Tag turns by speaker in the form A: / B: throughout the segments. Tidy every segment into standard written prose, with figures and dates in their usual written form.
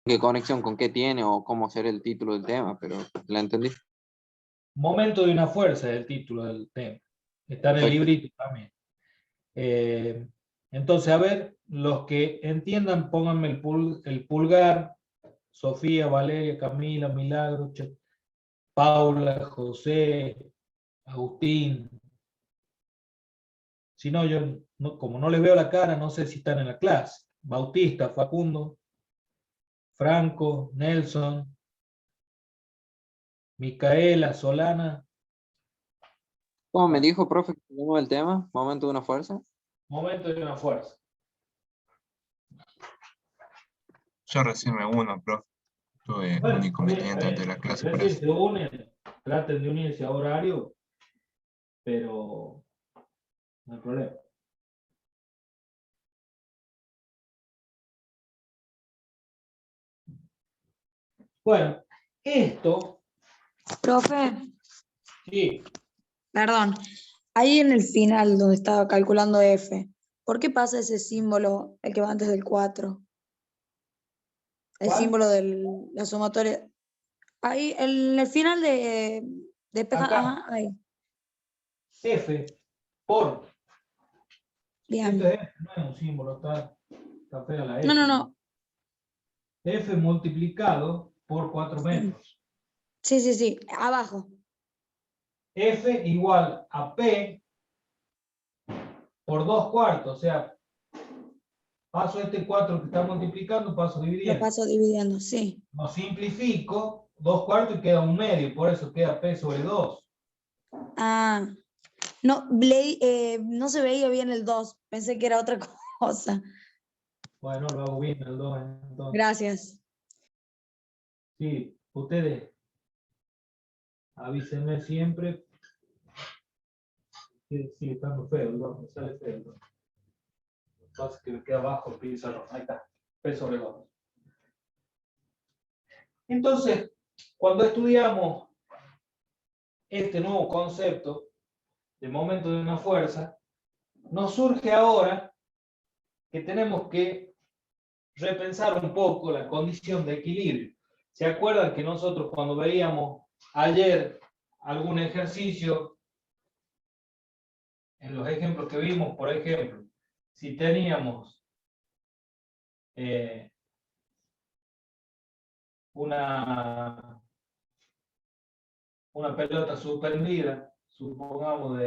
A: qué conexión con qué tiene o cómo será el título del tema, pero la entendí.
B: Momento de una fuerza es el título del tema. Está en el
A: Perfecto.
B: librito también. Entonces, a ver, los que entiendan, pónganme el pulgar. Sofía, Valeria, Camila, Milagro, Paula, José, Agustín. Si no, yo no, como no les veo la cara, no sé si están en la clase. Bautista, Facundo, Franco, Nelson, Micaela, Solana.
A: ¿Cómo me dijo, profe, que se llamaba el tema? Momento de una fuerza.
B: Momento de una fuerza.
C: Yo recién me uno, profe. Tuve un
B: Bueno,
C: inconveniente antes de la
B: si
C: clase, por
B: recién
C: eso.
B: se unen, traten de unirse a horario, pero no hay problema. Bueno, esto,
D: Profe,
B: sí,
D: perdón, ahí en el final donde estaba calculando F, ¿por qué pasa ese símbolo, el que va antes del 4? El
B: ¿cuál?
D: símbolo de la sumatoria. Ahí, en el final de
B: Acá,
D: ajá, ahí.
B: F, por. Esto
D: Bien.
B: es F, no es un símbolo, está fea la
D: No,
B: F.
D: no, no.
B: F multiplicado por 4
D: Sí,
B: metros.
D: sí, sí. Abajo.
B: F igual a P por 2/4, o sea, paso este 4 que está multiplicando, paso
D: Lo
B: dividiendo.
D: paso dividiendo, sí.
B: Lo simplifico, 2/4 y queda 1/2, por eso queda P sobre 2.
D: Ah, no, no se veía bien el 2. Pensé que era otra cosa.
B: Bueno, lo hago bien el 2 entonces.
D: Gracias.
B: Sí, ustedes avísenme siempre. Sigue estando feo el 2, me sale feo el 2. Lo que pasa es que me queda abajo el pizarrón. Ahí está, P sobre 2. Entonces, cuando estudiamos este nuevo concepto de momento de una fuerza, nos surge ahora que tenemos que repensar un poco la condición de equilibrio. ¿Se acuerdan que nosotros cuando veíamos ayer algún ejercicio, en los ejemplos que vimos, por ejemplo, si teníamos una pelota suspendida, supongamos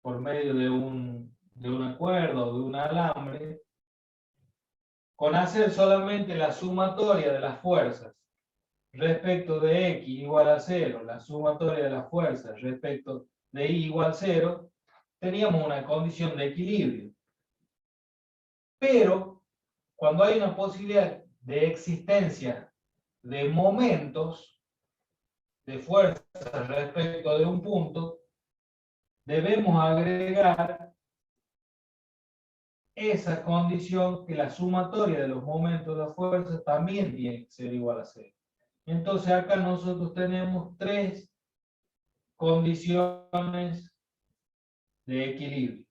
B: por medio de una cuerda o de un alambre, con hacer solamente la sumatoria de las fuerzas respecto de x igual a 0, la sumatoria de las fuerzas respecto de y igual a 0, teníamos una condición de equilibrio. Pero cuando hay una posibilidad de existencia de momentos de fuerzas respecto de un punto, debemos agregar esa condición que la sumatoria de los momentos de la fuerza también tiene que ser igual a 0. Entonces acá nosotros tenemos tres condiciones de equilibrio.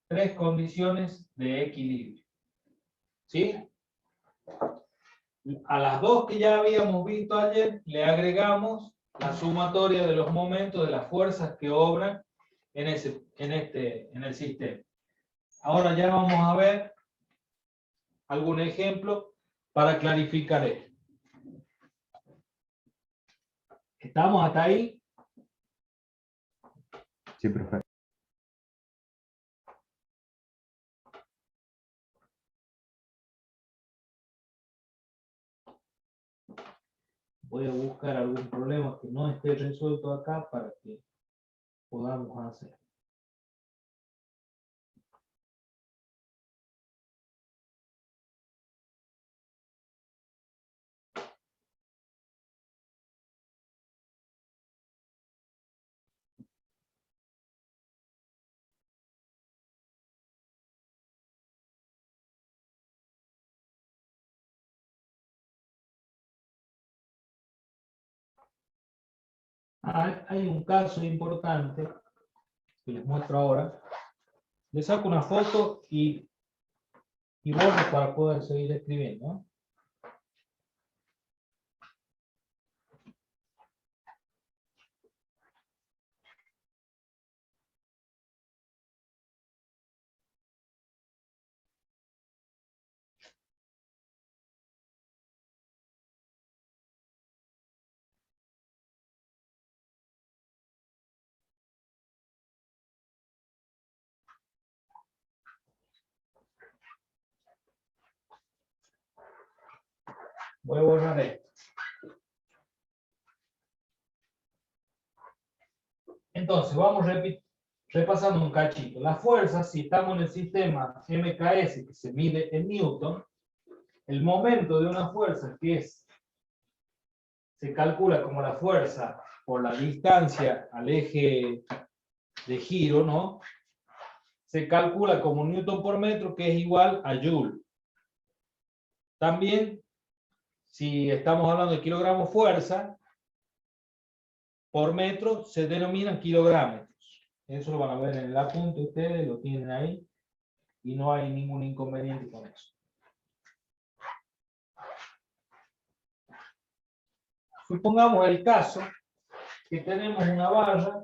B: Tres condiciones de equilibrio. ¿Sí? A las dos que ya habíamos visto ayer, le agregamos la sumatoria de los momentos de las fuerzas que obran en el sistema. Ahora ya vamos a ver algún ejemplo para clarificar esto. ¿Estamos hasta ahí?
E: Sí, profe.
B: Voy a buscar algún problema que no esté resuelto acá para que podamos hacer. Hay un caso importante que les muestro ahora, Le saco una foto y borro para poder seguir escribiendo, ¿no? Voy a borrar esto. Entonces, vamos repasando un cachito. Las fuerzas, si estamos en el sistema MKS que se mide en Newton, el momento de una fuerza se calcula como la fuerza por la distancia al eje de giro, ¿no? Se calcula como Newton por metro, que es igual a Joule. También, si estamos hablando de kilogramos fuerza, por metro se denominan kilogramos. Eso lo van a ver en el apunte, ustedes lo tienen ahí, y no hay ningún inconveniente con eso. Supongamos el caso que tenemos una barra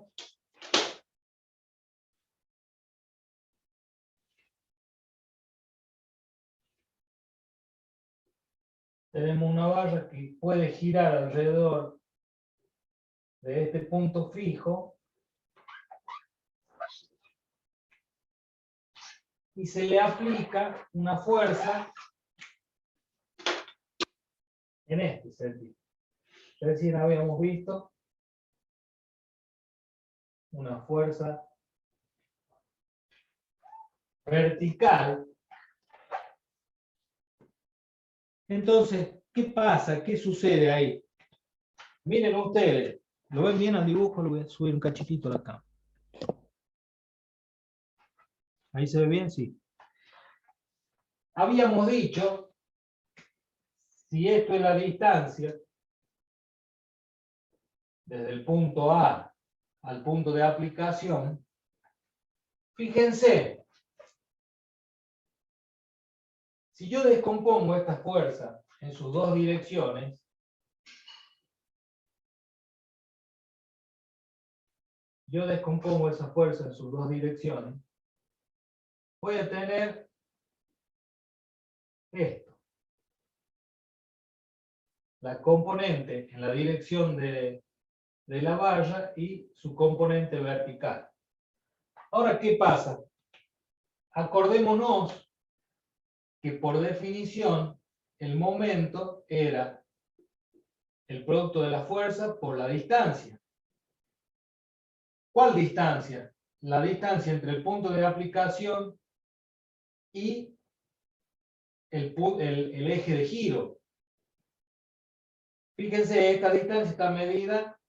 B: que puede girar alrededor de este punto fijo y se le aplica una fuerza en este sentido. Recién habíamos visto una fuerza vertical. Entonces, ¿qué pasa? ¿Qué sucede ahí? Miren ustedes, ¿lo ven bien al dibujo? Lo voy a subir un cachitito a la cámara. ¿Ahí se ve bien? Sí. Habíamos dicho, si esto es la distancia, desde el punto A al punto de aplicación, fíjense, si yo descompongo esta fuerza en sus dos direcciones, voy a tener esto. La componente en la dirección de la valla y su componente vertical. Ahora, ¿qué pasa? Acordémonos que por definición el momento era el producto de la fuerza por la distancia. ¿Cuál distancia? La distancia entre el punto de aplicación y el eje de giro. Fíjense, esta distancia está medida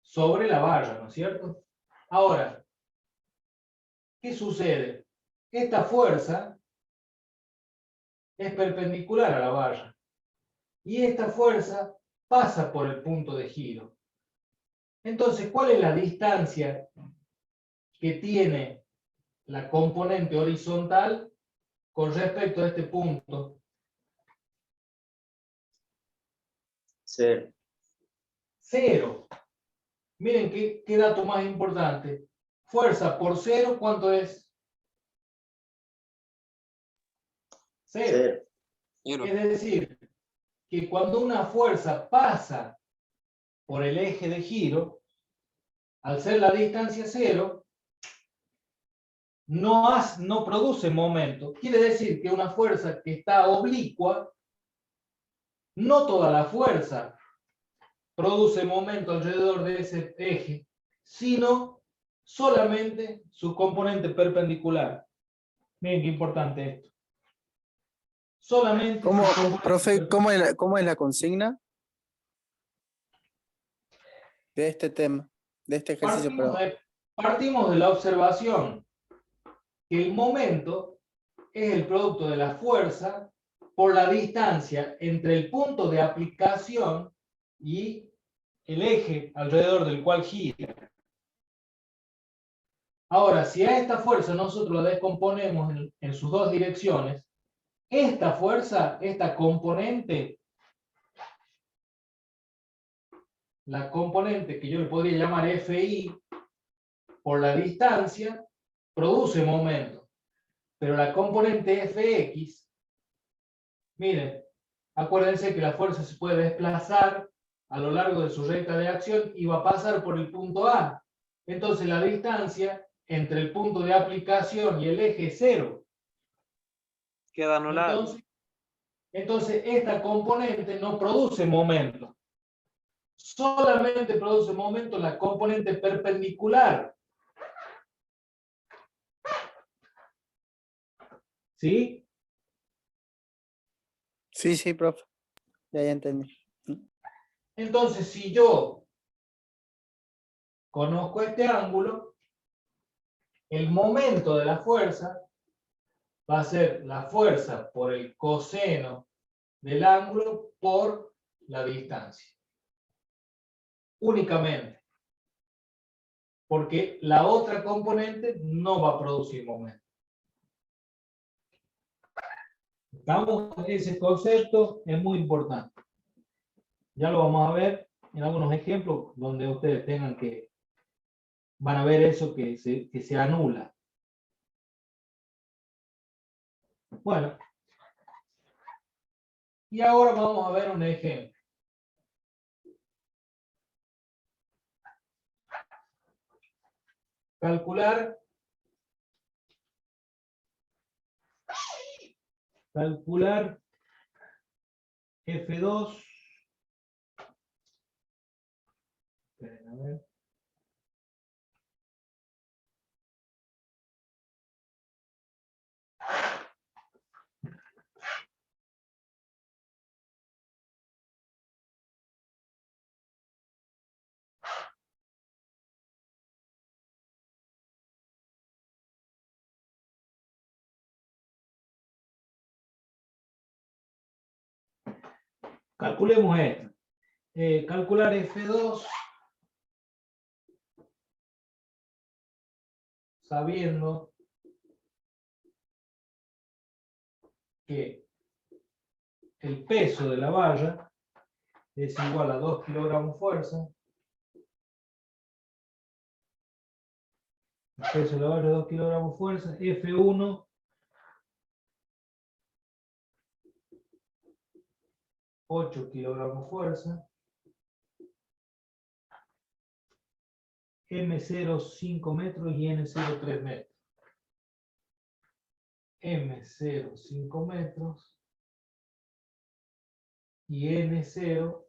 B: sobre la valla, ¿no es cierto? Ahora, ¿qué sucede? Esta fuerza es perpendicular a la valla y esta fuerza pasa por el punto de giro. Entonces, ¿cuál es la distancia que tiene la componente horizontal con respecto a este punto?
A: Cero.
B: Cero. Miren qué dato más importante. Fuerza por cero, ¿cuánto es? Cero.
A: Cero.
B: Es decir, que cuando una fuerza pasa por el eje de giro, al ser la distancia cero, no produce momento. Quiere decir que una fuerza que está oblicua, no toda la fuerza produce momento alrededor de ese eje, sino solamente su componente perpendicular. Miren qué importante esto. Solamente
E: ¿Cómo,
B: su componente
E: profe,
B: perpendicular.
E: cómo es la consigna de este tema, de este ejercicio?
B: Partimos de la observación que el momento es el producto de la fuerza por la distancia entre el punto de aplicación y el eje alrededor del cual gira. Ahora, si a esta fuerza nosotros la descomponemos en sus dos direcciones, esta fuerza, esta componente, la componente que yo le podría llamar Fi, por la distancia, produce momento. Pero la componente Fx, miren, acuérdense que la fuerza se puede desplazar a lo largo de su recta de acción y va a pasar por el punto A. Entonces la distancia entre el punto de aplicación y el eje es 0.
F: Queda anulado.
B: Entonces esta componente no produce momento. Solamente produce momento la componente perpendicular. ¿Sí?
E: Sí, profe. Ya entendí.
B: Entonces, si yo conozco este ángulo, el momento de la fuerza va a ser la fuerza por el coseno del ángulo por la distancia. Únicamente. Porque la otra componente no va a producir momento. ¿Estamos? Ese concepto es muy importante. Ya lo vamos a ver en algunos ejemplos donde ustedes tengan que, van a ver eso que se anula. Bueno, y ahora vamos a ver un ejemplo. Calcular F2. Esperen, a ver. Calculemos esto. Calcular F2 sabiendo que el peso de la valla es igual a 2 kilogramos fuerza. El peso de la valla es 2 kilogramos fuerza. F1 8 kilogramos fuerza. M0 5 metros y N0 3 metros. M0 5 metros y N0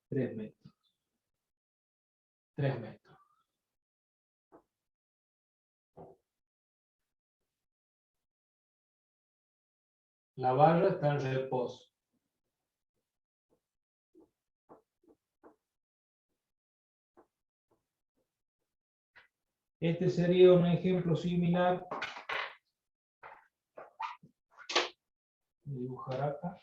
B: 3 metros. 3 metros. La valla está en reposo. Este sería un ejemplo similar. Voy a dibujar acá.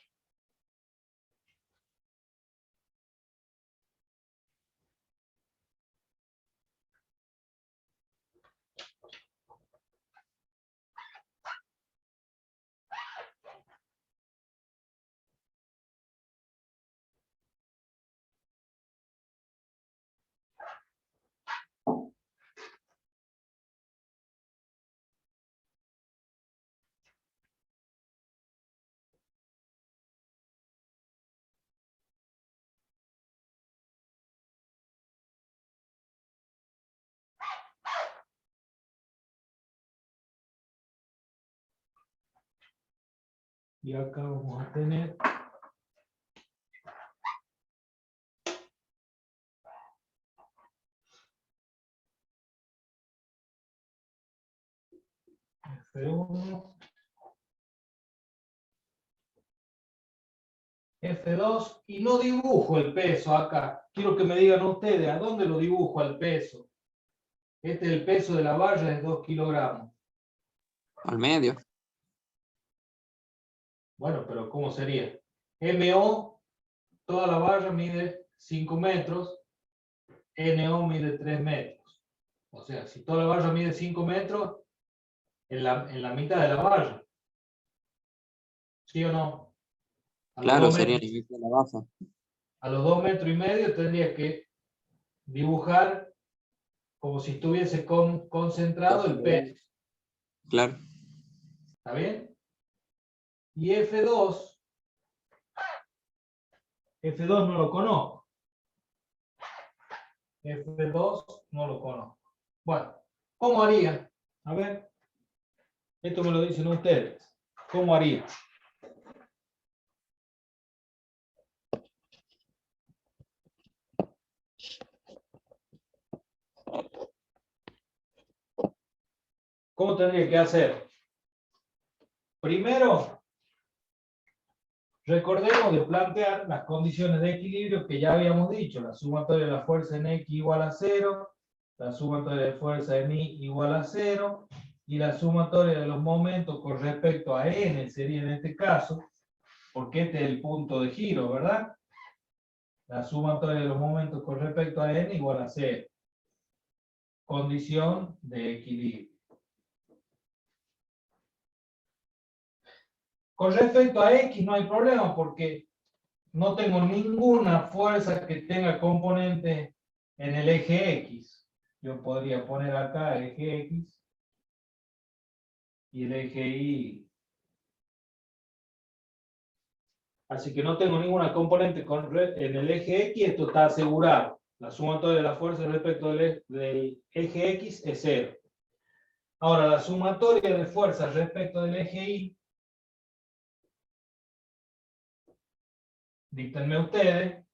B: Y acá vamos a tener F1, F2, y no dibujo el peso acá. Quiero que me digan ustedes, ¿a dónde lo dibujo el peso? Este es el peso de la valla, es 2 kilogramos.
A: Al medio.
B: Bueno, pero ¿cómo sería? MO, toda la valla mide 5 metros, NO mide 3 metros. O sea, si toda la barra mide 5 metros, en la mitad de la barra. ¿Sí o no? A los
A: Claro,
B: 2
A: sería
B: metros,
A: el inicio de la base.
B: a los 2 metros y medio tendría que dibujar como si estuviese concentrado el pene.
A: Claro.
B: ¿Está bien? Y F2 no lo conozco. F2 no lo conozco. Bueno, ¿cómo haría? A ver, esto me lo dicen ustedes. ¿Cómo haría? ¿Cómo tendría que hacer? Primero, recordemos de plantear las condiciones de equilibrio que ya habíamos dicho. La sumatoria de la fuerza en X igual a 0, la sumatoria de fuerza en Y igual a 0, y la sumatoria de los momentos con respecto a N sería en este caso, porque este es el punto de giro, ¿verdad? La sumatoria de los momentos con respecto a N igual a 0. Condición de equilibrio. Con respecto a X no hay problema porque no tengo ninguna fuerza que tenga componente en el eje X. Yo podría poner acá el eje X y el eje Y. Así que no tengo ninguna componente en el eje X, esto está asegurado. La sumatoria de la fuerza respecto del eje X es 0. Ahora, la sumatoria de fuerzas respecto del eje Y, díctenme ustedes.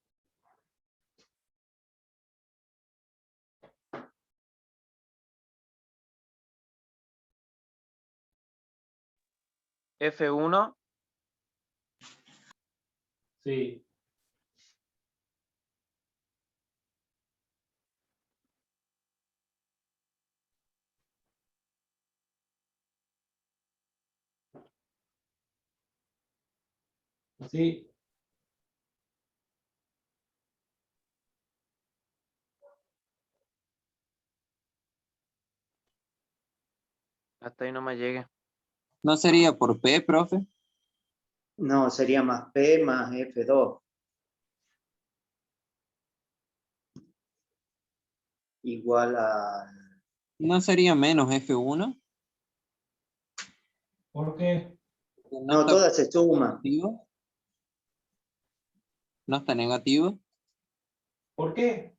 F: F1,
B: Sí. Sí.
F: hasta ahí no me llegue.
A: ¿No sería por P, profe?
G: No, sería más P más F2. Igual a...
A: ¿No sería menos F1?
B: ¿Por qué?
A: No
G: No,
A: está
G: todas se suman.
A: positivo. No está negativo.
B: ¿Por qué?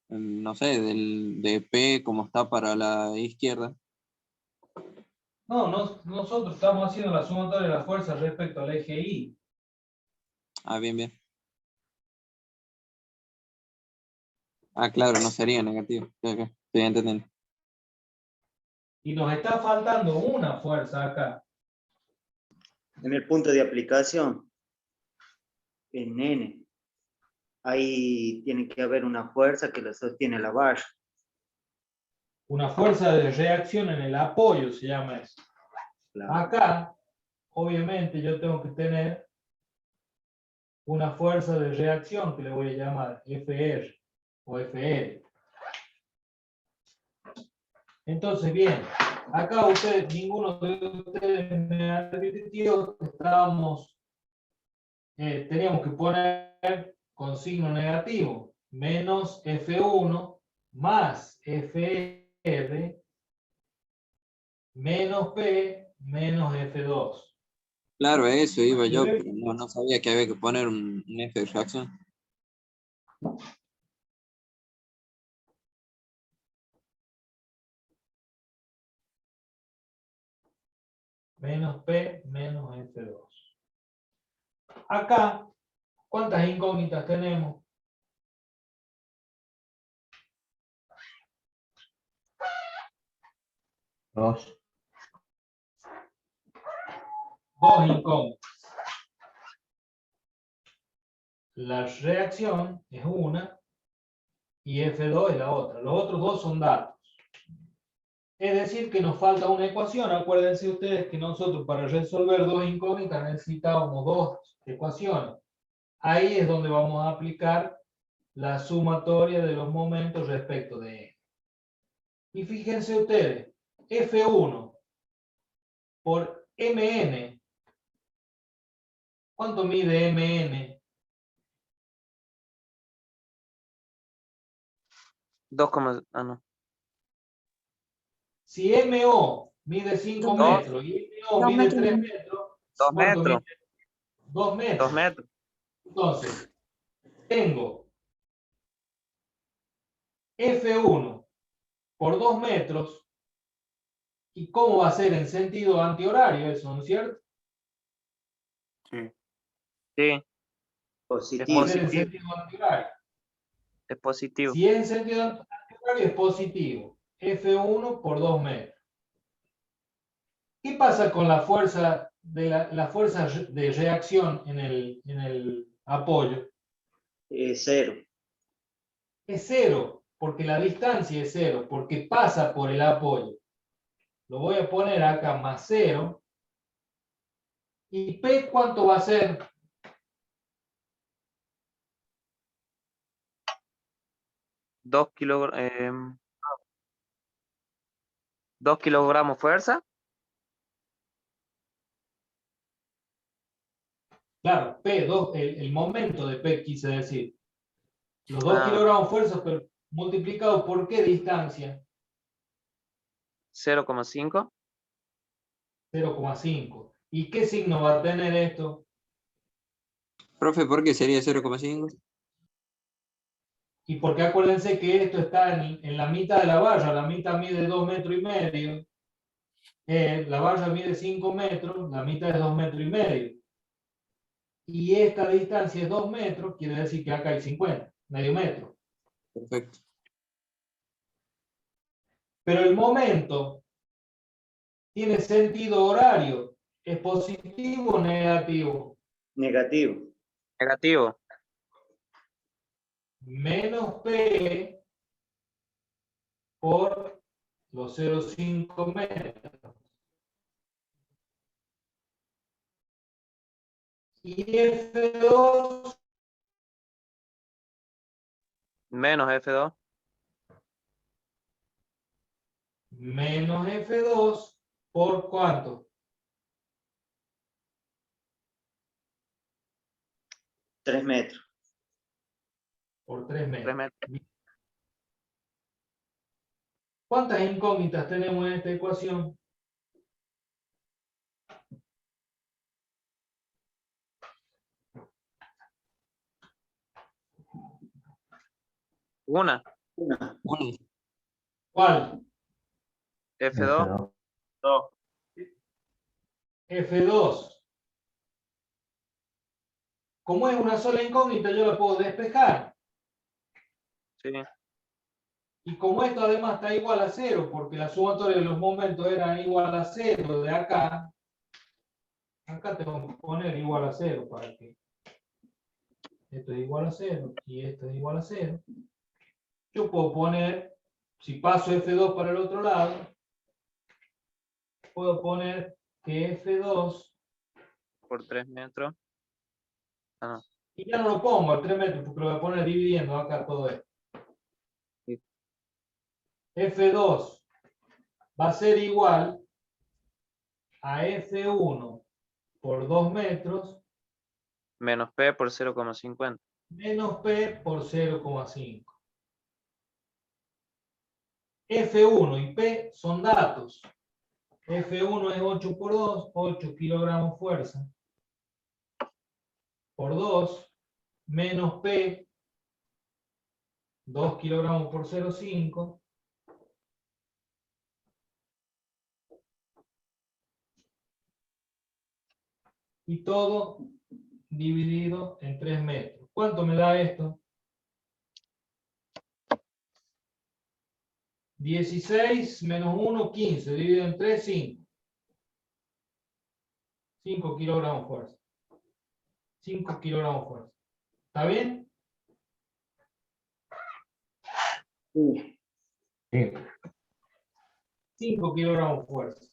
A: No sé, de P como está para la izquierda.
B: No, nosotros estamos haciendo la sumatoria de las fuerzas respecto al eje Y.
A: Ah, bien, bien. Ah, claro, no sería negativo. Ok, estoy entendiendo.
B: Y nos está faltando una fuerza acá.
G: En el punto de aplicación, en N, ahí tiene que haber una fuerza que lo sostiene la barra.
B: Una fuerza de reacción en el apoyo se llama eso.
G: Claro.
B: Acá, obviamente, yo tengo que tener una fuerza de reacción que le voy a llamar FR o FL. Entonces, bien, acá ninguno de ustedes me advirtió que teníamos que poner con signo negativo, menos F1 más FR menos P menos F2.
A: Claro, eso iba
B: ¿Sí
A: yo,
B: ves?
A: pero no sabía que había que poner un F de reacción.
B: Menos P menos F2. Acá, ¿cuántas incógnitas tenemos?
C: Dos.
B: Dos incógnitas. La reacción es una y F2 es la otra. Los otros dos son datos. Es decir, que nos falta una ecuación. Acuérdense ustedes que nosotros para resolver dos incógnitas necesitábamos dos ecuaciones. Ahí es donde vamos a aplicar la sumatoria de los momentos respecto de N. Y fíjense ustedes, F1 por MN. ¿Cuánto mide MN?
F: 2, ah, no.
B: Si MO mide 5
D: Dos
B: metros y MO
D: dos
B: mide
D: metros
B: 3
D: y-
B: metros,
F: 2
B: ¿cuánto
F: metros.
B: mide? 2 metros.
F: 2 metros.
B: Entonces, tengo F1 por 2 metros. ¿Y cómo va a ser en sentido antihorario eso, no es cierto?
C: Sí.
F: Sí,
G: Positivo.
B: Va a ser en
F: positivo.
B: sentido antihorario.
F: es positivo.
B: Si es en sentido antihorario es positivo. F1 por 2 metros. ¿Qué pasa con la fuerza de la fuerza de reacción en el apoyo?
G: 0.
B: Es cero, porque la distancia es cero, porque pasa por el apoyo. Lo voy a poner acá más 0. ¿Y P cuánto va a ser?
F: Dos kilogramos fuerza.
B: Claro, P2, el momento de P quise decir. Los 2
F: Ah,
B: kilogramos fuerza, pero multiplicado por qué distancia?
F: 0,5.
B: 0,5. ¿Y qué signo va a tener esto?
A: Profe, ¿por qué sería 0,5?
B: Y porque acuérdense que esto está en la mitad de la valla, la mitad mide 2,5 metros. La valla mide 5 metros, la mitad es 2,5 metros. Y esta distancia es 2 metros, quiere decir que acá hay 50, medio metro.
A: Perfecto.
B: Pero el momento tiene sentido horario. ¿Es positivo o negativo?
G: Negativo.
F: Negativo.
B: Menos P por los 0,5 metros. Y F2
F: Menos F2.
B: menos F2 por ¿cuánto?
G: 3 metros.
B: Por 3
F: 3
B: metros.
F: metros.
B: ¿Cuántas incógnitas tenemos en esta ecuación?
F: Una.
G: Una.
A: Uno.
B: ¿Cuál?
F: F2. 2.
B: F2. Como es una sola incógnita, yo la puedo despejar.
F: Sí.
B: Y como esto además está igual a 0, porque la sumatoria de los momentos era igual a 0 de acá, acá tengo que poner igual a 0 para que esto es igual a 0 y esto es igual a 0. Yo puedo poner, si paso F2 para el otro lado, puedo poner que F2,
F: Por 3 metros. Ah, no.
B: y ya no lo pongo a 3 metros porque lo voy a poner dividiendo acá todo esto.
F: Sí.
B: F2 va a ser igual a F1 por 2 metros
F: Menos P por 0,50.
B: menos P por 0,5. F1 y P son datos. F1 es 8 por 2, 8 kilogramos fuerza. Por 2, menos P, 2 kilogramos por 0,5. Y todo dividido en 3 metros. ¿Cuánto me da esto? 16 menos 1, 15. Dividido en 3, 5. 5 kilogramos fuerza. 5 kilogramos fuerza. ¿Está bien?
G: Sí.
B: 5 kilogramos fuerza.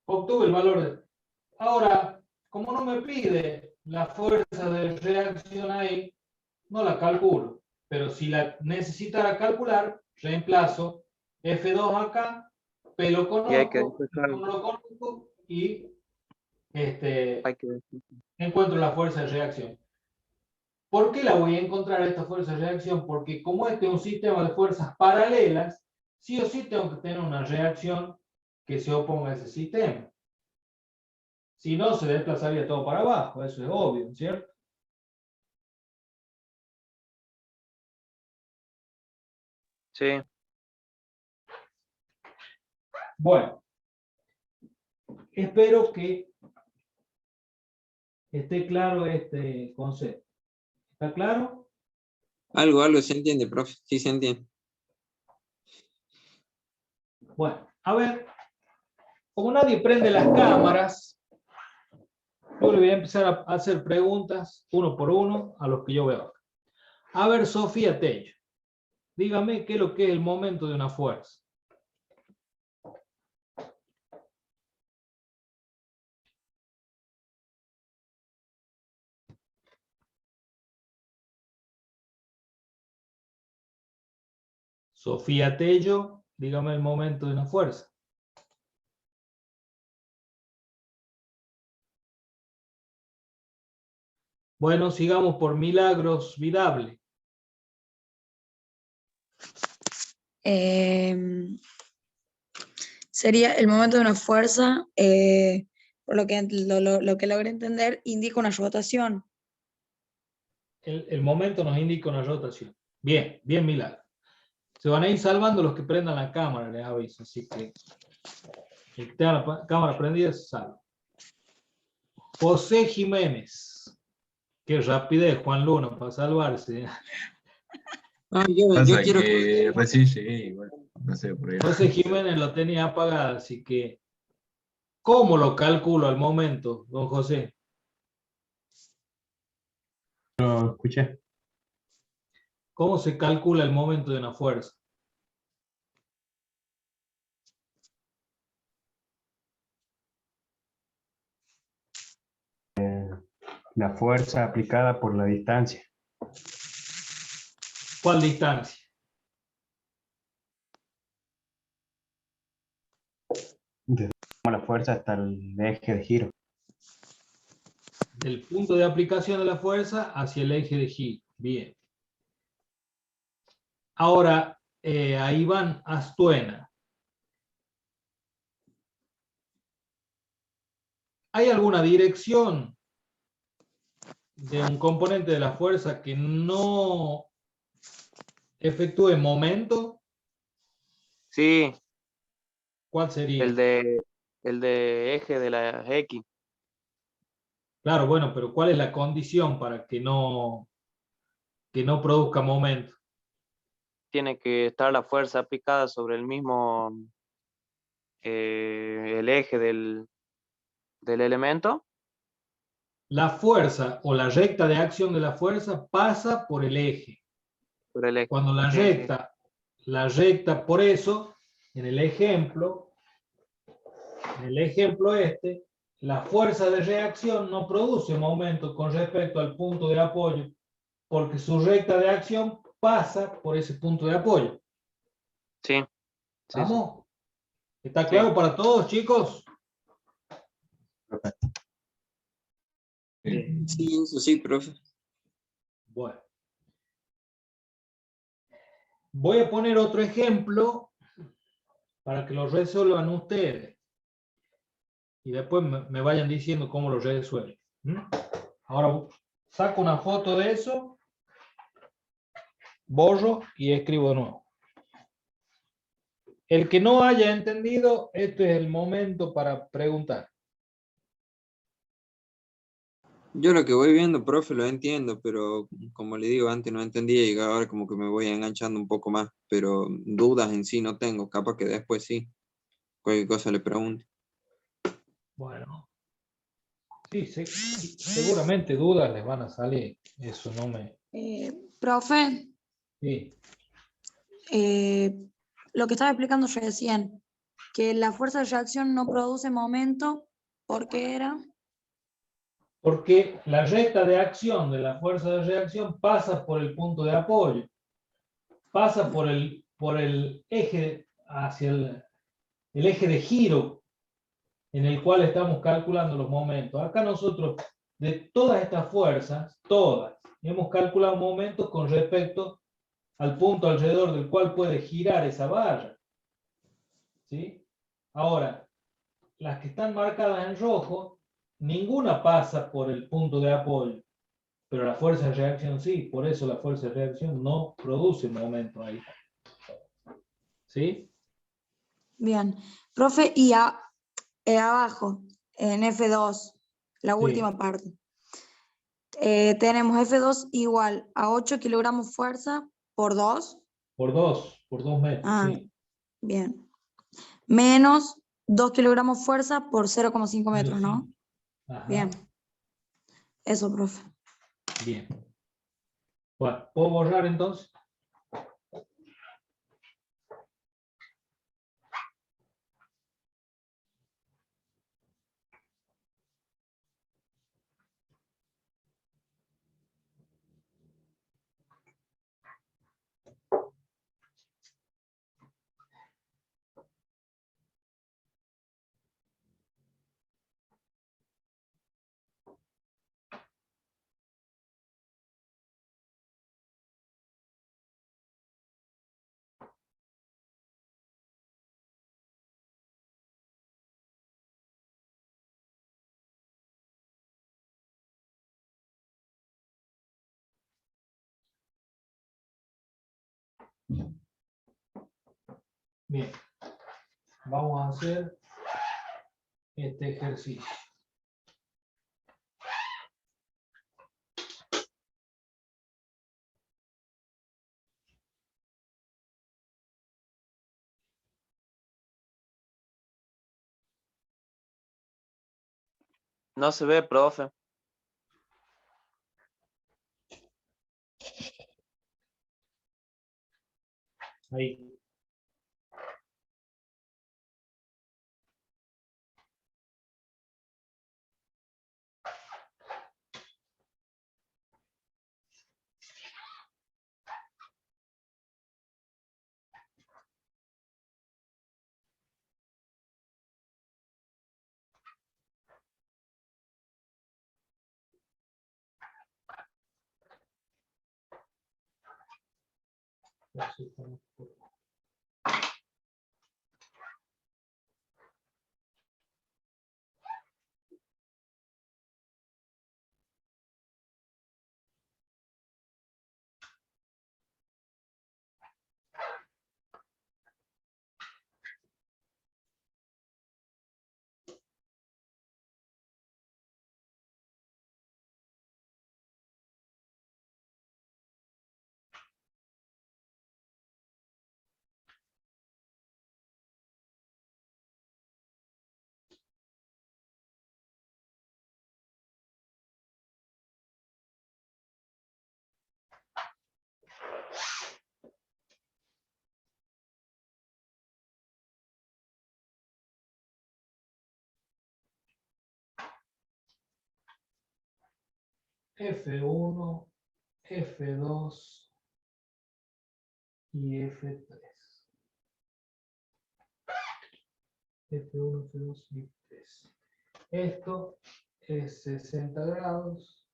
B: Obtuve el valor de... Ahora, como no me pide la fuerza de reacción ahí no la calculo, pero si la necesitara calcular, reemplazo F2 acá, P lo
F: Y hay que
B: conozco,
F: despejarlo.
B: no lo conozco y
F: Hay que despejarlo.
B: encuentro la fuerza de reacción. ¿Por qué la voy a encontrar esta fuerza de reacción? Porque como este es un sistema de fuerzas paralelas, sí o sí tengo que tener una reacción que se oponga a ese sistema. Si no, se desplazaría todo para abajo, eso es obvio, ¿cierto?
F: Sí,
B: Bueno, espero que esté claro este concepto. ¿Está claro?
A: Algo se entiende, profe. Sí se entiende.
B: Bueno, a ver, como nadie prende las cámaras, yo le voy a empezar a hacer preguntas uno por uno a los que yo veo acá. A ver, Sofía Tello, dígame qué es lo que es el momento de una fuerza. Sofía Tello, dígame el momento de una fuerza. Bueno, sigamos por Milagros Vidable.
D: Sería el momento de una fuerza, por lo que logré entender, indica una rotación.
B: El momento nos indica una rotación. Bien, bien, Milagro. Se van a ir salvando los que prendan la cámara, les aviso. Así que el que tenga la cámara prendida se salva. José Jiménez. Qué rapidez, Juan Luna, para salvarse.
A: Ah, yo
C: Pasa
A: quiero
C: que recién llegué igual. No sé por ahí.
B: José Jiménez lo tenía apagado, así que ¿cómo lo calculo al momento, don José?
H: Lo escuché.
B: ¿Cómo se calcula el momento de una fuerza?
H: La fuerza aplicada por la distancia.
B: ¿Cuál distancia?
H: Desde la fuerza hasta el eje de giro.
B: Del punto de aplicación de la fuerza hacia el eje de giro. Bien. Ahora, a Iván Astuena. ¿Hay alguna dirección de un componente de la fuerza que no efectúe momento?
F: sí,
B: ¿Cuál sería?
F: el de eje de la X.
B: Claro, bueno, pero ¿cuál es la condición para que no produzca momento?
F: Tiene que estar la fuerza aplicada sobre el mismo, el eje del elemento.
B: La fuerza o la recta de acción de la fuerza pasa por el eje.
F: Sobre el eje.
B: Cuando la
F: Sí,
B: recta, por eso, en el ejemplo este, la fuerza de reacción no produce momento con respecto al punto de apoyo, porque su recta de acción pasa por ese punto de apoyo.
F: sí, sí.
B: ¿Vamos? ¿Está
F: Sí.
B: claro para todos, chicos?
A: Sí, eso sí, profe.
B: Bueno. Voy a poner otro ejemplo para que lo resuelvan ustedes. Y después me vayan diciendo cómo lo resuelven. Ahora saco una foto de eso, borro y escribo de nuevo. El que no haya entendido, este es el momento para preguntar.
A: Yo lo que voy viendo, profe, lo entiendo, pero como le digo, antes no entendía y ahora como que me voy enganchando un poco más, pero dudas en sí no tengo, capaz que después sí. Cualquier cosa le pregunto.
B: Bueno. Sí, seguramente dudas les van a salir. Eso no me...
D: Profe,
B: Sí.
D: lo que estaba explicando recién, que la fuerza de reacción no produce momento, ¿por qué era?
B: Porque la recta de acción de la fuerza de reacción pasa por el punto de apoyo, pasa por el eje hacia el eje de giro en el cual estamos calculando los momentos. Acá nosotros, de todas estas fuerzas, todas, hemos calculado momentos con respecto al punto alrededor del cual puede girar esa barra. ¿Sí? Ahora, las que están marcadas en rojo, ninguna pasa por el punto de apoyo, pero la fuerza de reacción sí, por eso la fuerza de reacción no produce momento ahí. ¿Sí?
D: Bien. Profe, y abajo, en F2, la
B: Sí.
D: última parte, tenemos F2 igual a 8 kilogramos fuerza por 2.
B: Por 2 metros,
D: Ah,
B: sí.
D: bien. Menos 2 kilogramos fuerza por 0,5 metros, ¿no?
B: Ajá.
D: Bien. Eso, profe.
B: Bien. Bueno, ¿puedo borrar entonces? Bien. Vamos a hacer este ejercicio.
F: No se ve, profe.
B: Ahí. F1, F2 y F3. F1, F2 y F3. Esto es 60 grados,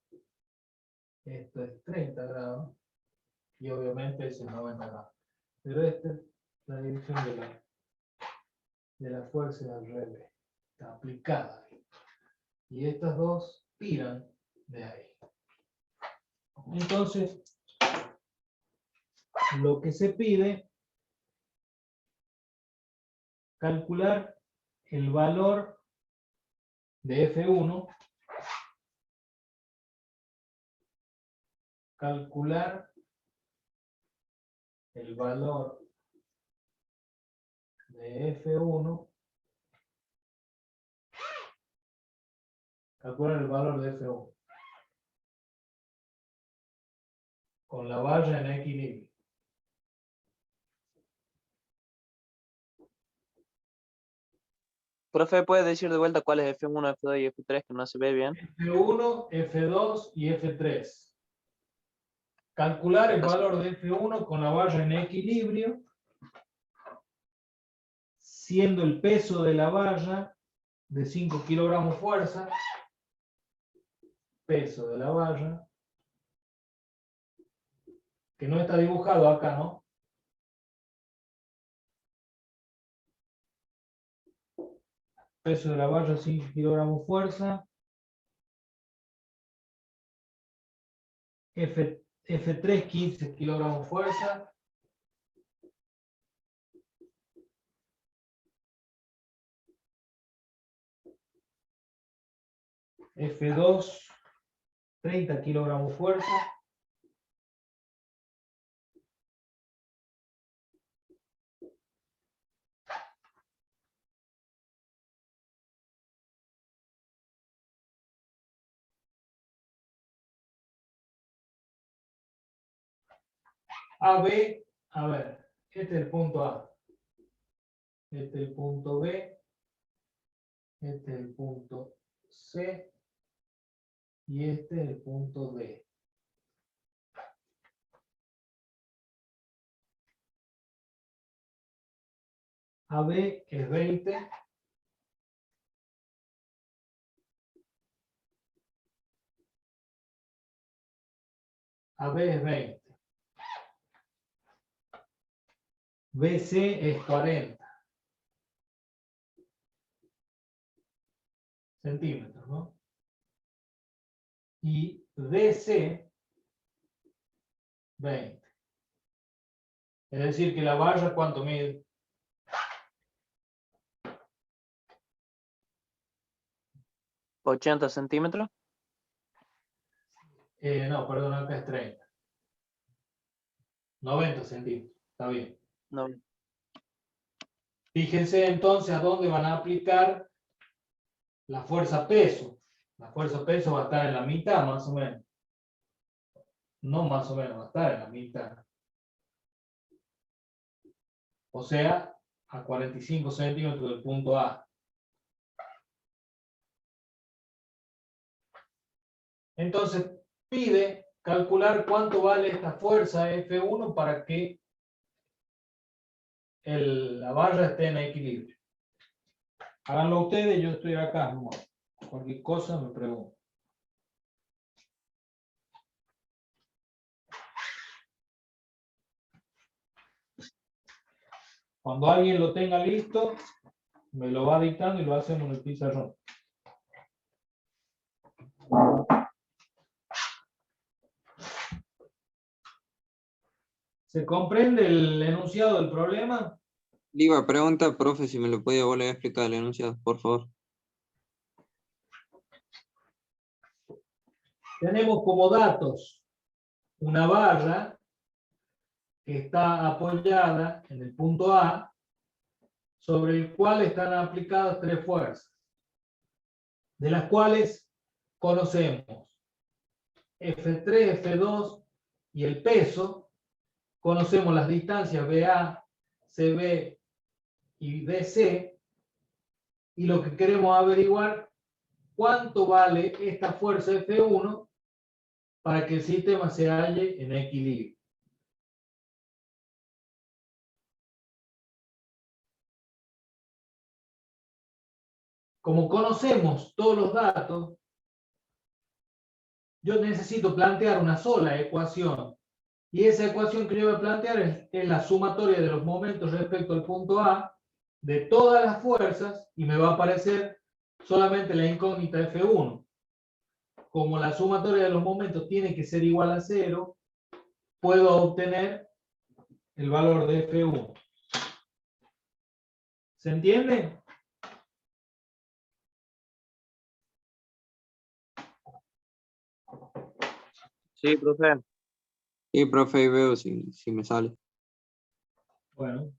B: esto es 30 grados y obviamente es 90 grados. Pero esta es la dirección de la fuerza al revés. Está aplicada ahí. Y estas dos tiran de ahí. Entonces, lo que se pide, calcular el valor de F1, calcular el valor de F1, calcular el valor de F1 con la valla en equilibrio.
F: Profe, ¿puede decir de vuelta cuál es F1, F2 y F3 que no se ve bien?
B: F1, F2 y F3. Calcular el valor de F1 con la valla en equilibrio, siendo el peso de la valla de 5 kilogramos fuerza, peso de la valla, que no está dibujado acá, ¿no? Peso de la valla 5 kilogramos fuerza, F3 15 kilogramos fuerza, F2 30 kilogramos fuerza, AB, a ver, este es el punto A, este es el punto B, este es el punto C y este es el punto D. AB es 20, AB es 20, BC es 40 centímetros, ¿no? Y DC 20. Es decir, que la valla, ¿cuánto mide?
F: ¿80 centímetros?
B: No, perdón, acá es 30. 90 centímetros, está bien.
F: No.
B: Fíjense entonces a dónde van a aplicar la fuerza peso. La fuerza peso va a estar en la mitad, más o menos. No más o menos, va a estar en la mitad. O sea, a 45 centímetros del punto A. Entonces, pide calcular cuánto vale esta fuerza F1 para que la barra esté en equilibrio. Háganlo ustedes, yo estoy acá. No, cualquier cosa me pregunto. Cuando alguien lo tenga listo, me lo va dictando y lo hacemos en el pizarrón. ¿Se comprende el enunciado del problema?
A: Le iba a preguntar, profe, si me lo podía volver a explicar el enunciado, por favor.
B: Tenemos como datos una barra que está apoyada en el punto A, sobre el cual están aplicadas tres fuerzas, de las cuales conocemos F3, F2 y el peso. Conocemos las distancias BA, CB y DC, y lo que queremos averiguar, cuánto vale esta fuerza F1 para que el sistema se halle en equilibrio. Como conocemos todos los datos, yo necesito plantear una sola ecuación. Y esa ecuación que yo voy a plantear es la sumatoria de los momentos respecto al punto A de todas las fuerzas y me va a aparecer solamente la incógnita F1. Como la sumatoria de los momentos tiene que ser igual a 0, puedo obtener el valor de F1. ¿Se entiende?
F: Sí, profe.
A: Y profe, ahí veo si me sale.
B: Bueno.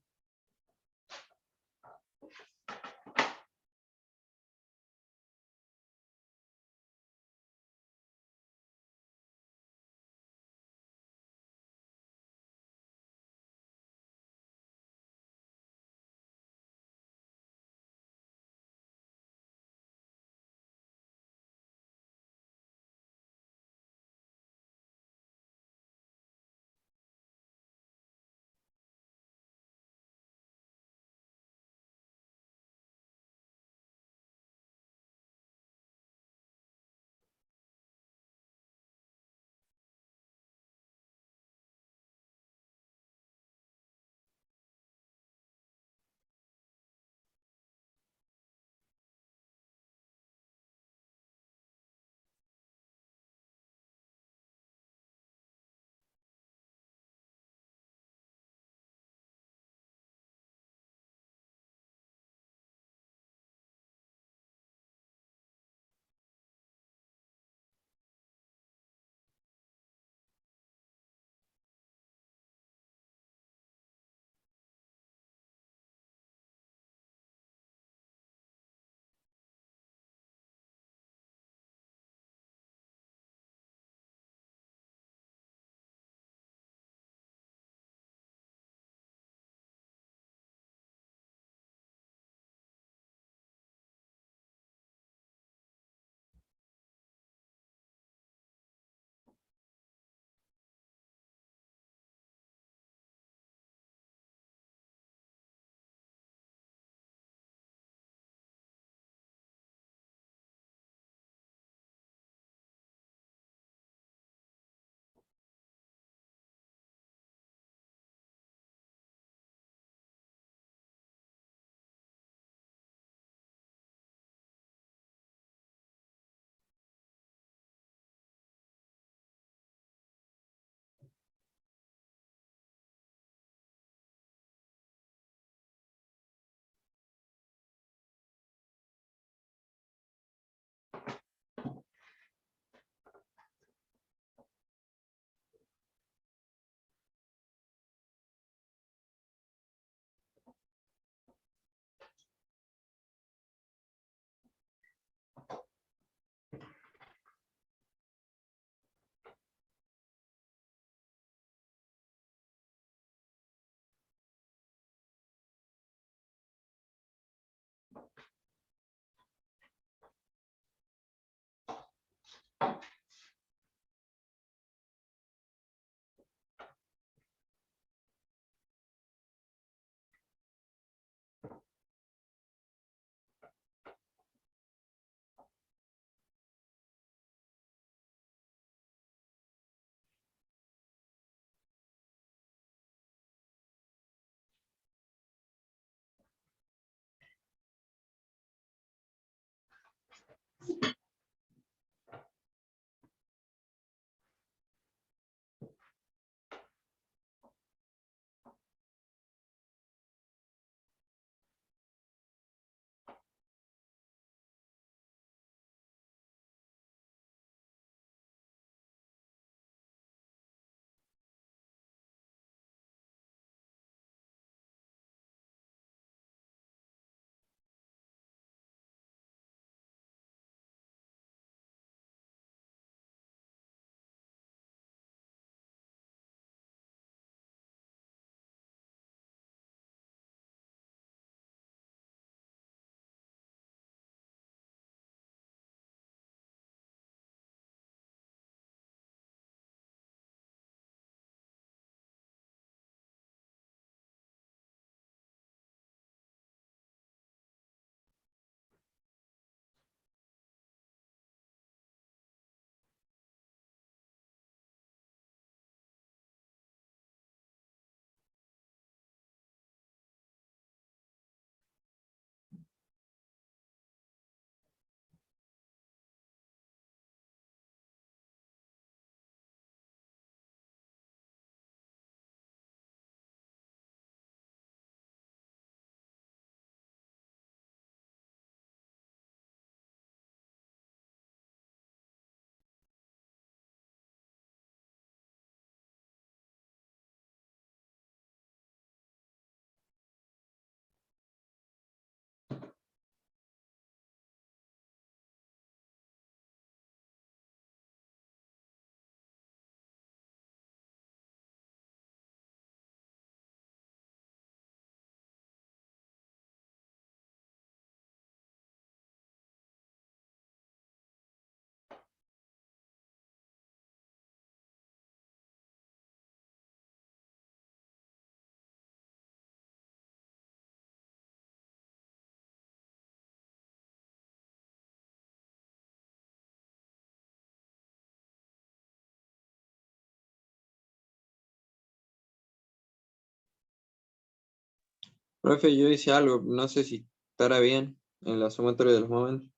A: Profe, yo hice algo, no sé si estará bien en la sumatoria de los momentos.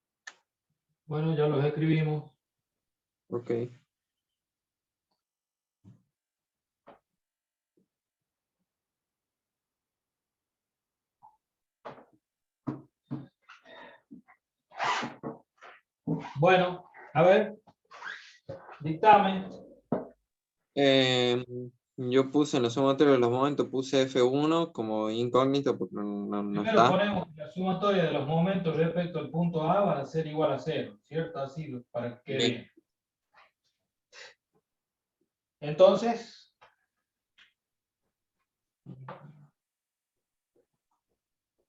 B: Bueno, ya los escribimos.
A: Ok.
B: Bueno, a ver, dictamen.
A: Yo puse en la sumatoria de los momentos, puse F1 como incógnito porque no
B: Primero
A: está.
B: ponemos que la sumatoria de los momentos respecto al punto A van a ser igual a 0, ¿cierto? Así para que quede
A: Bien.
B: bien. Entonces,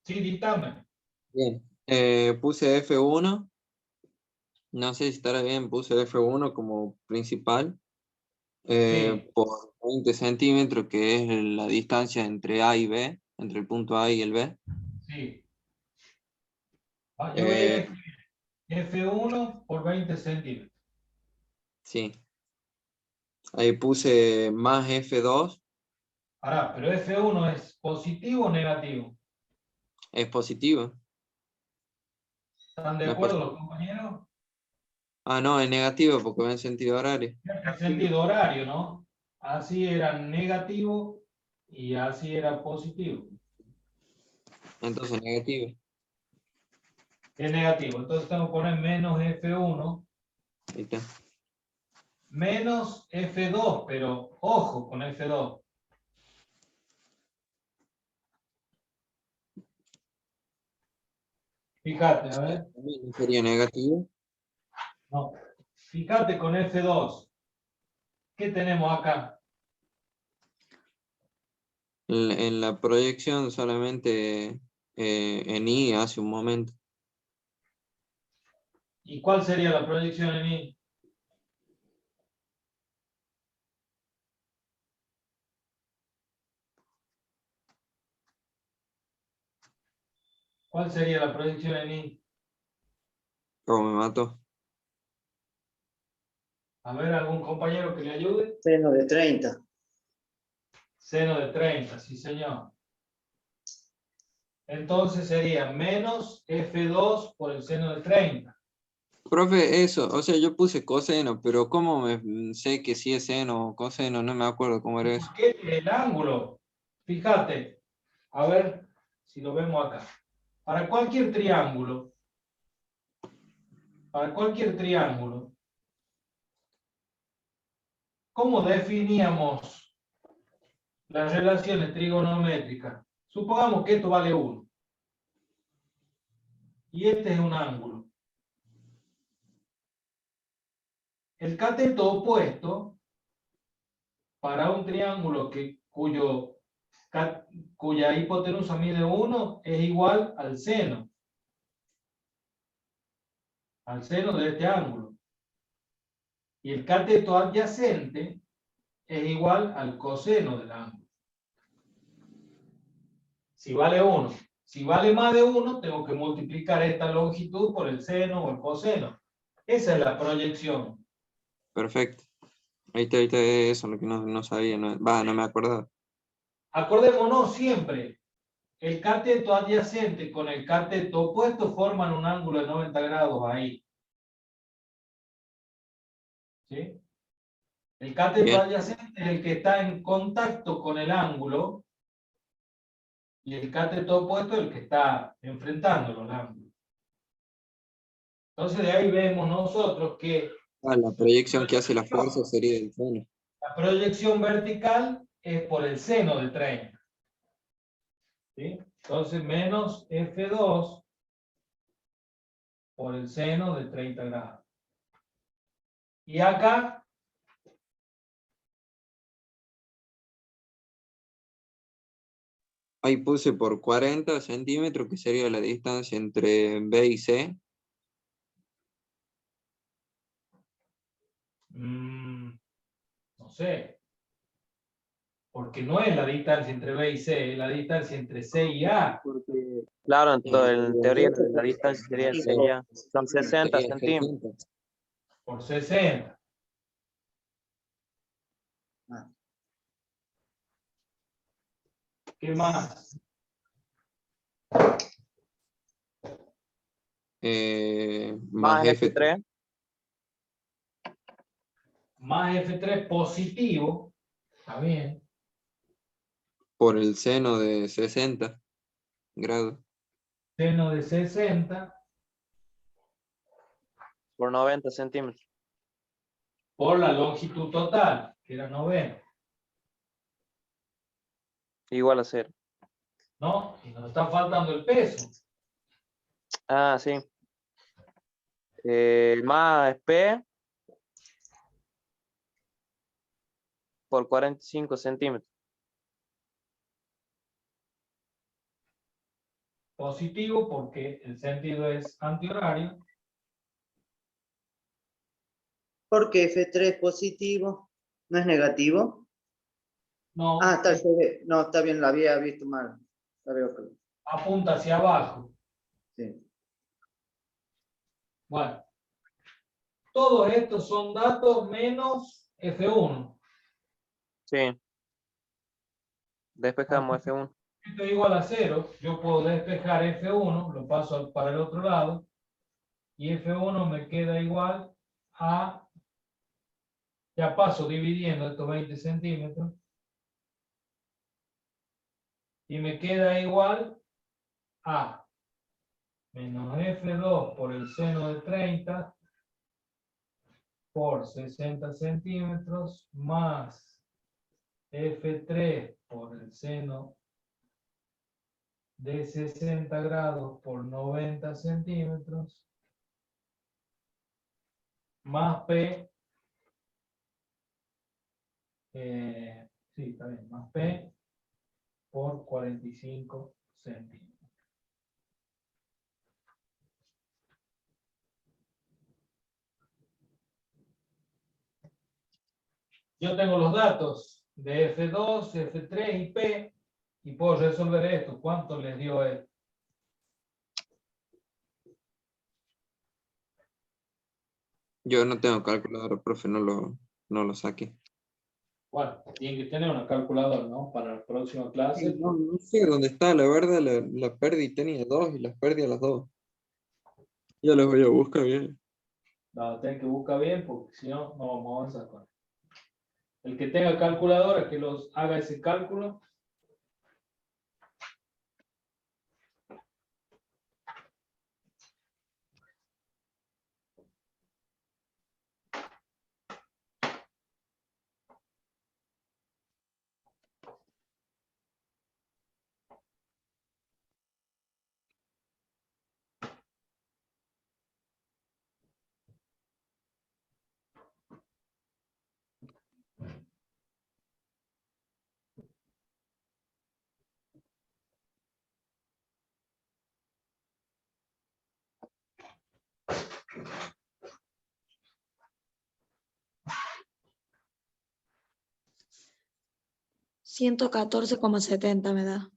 B: sí, dictamen.
A: Bien. Puse F1, no sé si estará bien, puse F1 como principal.
B: Sí,
A: Por 20 centímetros, que es la distancia entre A y B, entre el punto A y el B.
B: sí. Ah, yo voy a
A: Eh,
B: escribir F1 por 20 centímetros.
A: sí. Ahí puse más F2,
B: Ahora, pero F1 es positivo o negativo.
A: es positivo.
B: ¿Están de
A: No es
B: acuerdo
A: positivo.
B: los compañeros?
A: Ah, no, es negativo porque va en sentido horario.
B: En sentido horario, ¿no? Así era negativo y así era positivo.
A: Entonces negativo.
B: Es negativo. Entonces tengo que poner menos F1
A: Ahí está.
B: menos F2, pero ojo con F2. Fíjate, a ver.
A: También sería negativo.
B: No. Fíjate con F2. ¿Qué tenemos acá?
A: En la proyección solamente en I hace un momento.
B: ¿Y cuál sería la proyección en I? ¿Cuál sería la proyección en I?
A: Como me mató.
B: A ver, algún compañero que le ayude.
G: Seno de 30.
B: Seno de 30, sí señor. Entonces sería menos F2 por el seno de 30.
A: Profe, eso, o sea, yo puse coseno, pero ¿cómo sé que sí es seno o coseno? No me acuerdo cómo era eso.
B: ¿Por qué el ángulo? Fíjate, a ver si lo vemos acá. Para cualquier triángulo, ¿cómo definíamos las relaciones trigonométricas? Supongamos que esto vale 1 y este es un ángulo. El cateto opuesto para un triángulo cuya hipotenusa mide 1 es igual al seno de este ángulo. Y el cateto adyacente es igual al coseno del ángulo. Si vale 1. Si vale más de 1, tengo que multiplicar esta longitud por el seno o el coseno. Esa es la proyección.
A: Perfecto. Ahí está eso, lo que no sabía, no me acordaba.
B: Acordémonos siempre, el cateto adyacente con el cateto opuesto forman un ángulo de 90 grados ahí. ¿Sí? El cateto
A: Bien,
B: adyacente es el que está en contacto con el ángulo y el cateto opuesto es el que está enfrentándolo al ángulo. Entonces de ahí vemos nosotros que
A: la proyección que hace la fuerza sería el seno.
B: la proyección vertical es por el seno de 30. ¿Sí? Entonces menos F2 por el seno de 30 grados. Y acá
A: Ahí puse por 40 centímetros, que sería la distancia entre B y C.
B: no sé, porque no es la distancia entre B y C, es la distancia entre C y A.
F: Porque, claro, en teoría la distancia sería hacia allá. Son 60
A: Sería
F: centímetros.
A: 60.
B: Por 60.
G: Ah,
B: ¿Qué más?
A: Más
F: Más
A: F3
F: F3.
B: Más F3 positivo. Está bien.
A: por el seno de 60 grados.
B: Seno de 60
F: Por 90 centímetros.
B: por la longitud total, que era 90.
F: Igual a 0.
B: ¿No? Y nos está faltando el peso.
F: Ah, sí. Más P por 45 centímetros.
B: Positivo porque el sentido es antihorario.
G: Porque F3 positivo, ¿no es negativo?
B: No,
G: Ah, está, no, está bien, la había visto mal. La veo claro.
B: apunta hacia abajo.
G: Sí.
B: Bueno, todos estos son datos menos F1.
F: Sí. Despejamos F1.
B: Esto es igual a 0. Yo puedo despejar F1, lo paso para el otro lado. Y F1 me queda igual a... Ya paso dividiendo estos 20 centímetros. Y me queda igual a menos F2 por el seno de 30 por 60 centímetros más F3 por el seno de 60 grados por 90 centímetros más P, sí, está bien, más P por 45 centímetros. Yo tengo los datos de F2, F3 y P y puedo resolver esto. ¿Cuánto les dio él?
A: Yo no tengo calculadora, profe, no lo saqué.
B: Bueno, tienen que tener una calculadora, ¿no? Para la próxima clase.
A: No sé dónde está, la verdad, la perdí, tenía 2 y las perdí a las 2. Ya las voy a buscar bien.
B: No, tienen que buscar bien porque si no, no vamos a avanzar con él. El que tenga calculadora, que los haga ese cálculo.
D: $114,70 me da.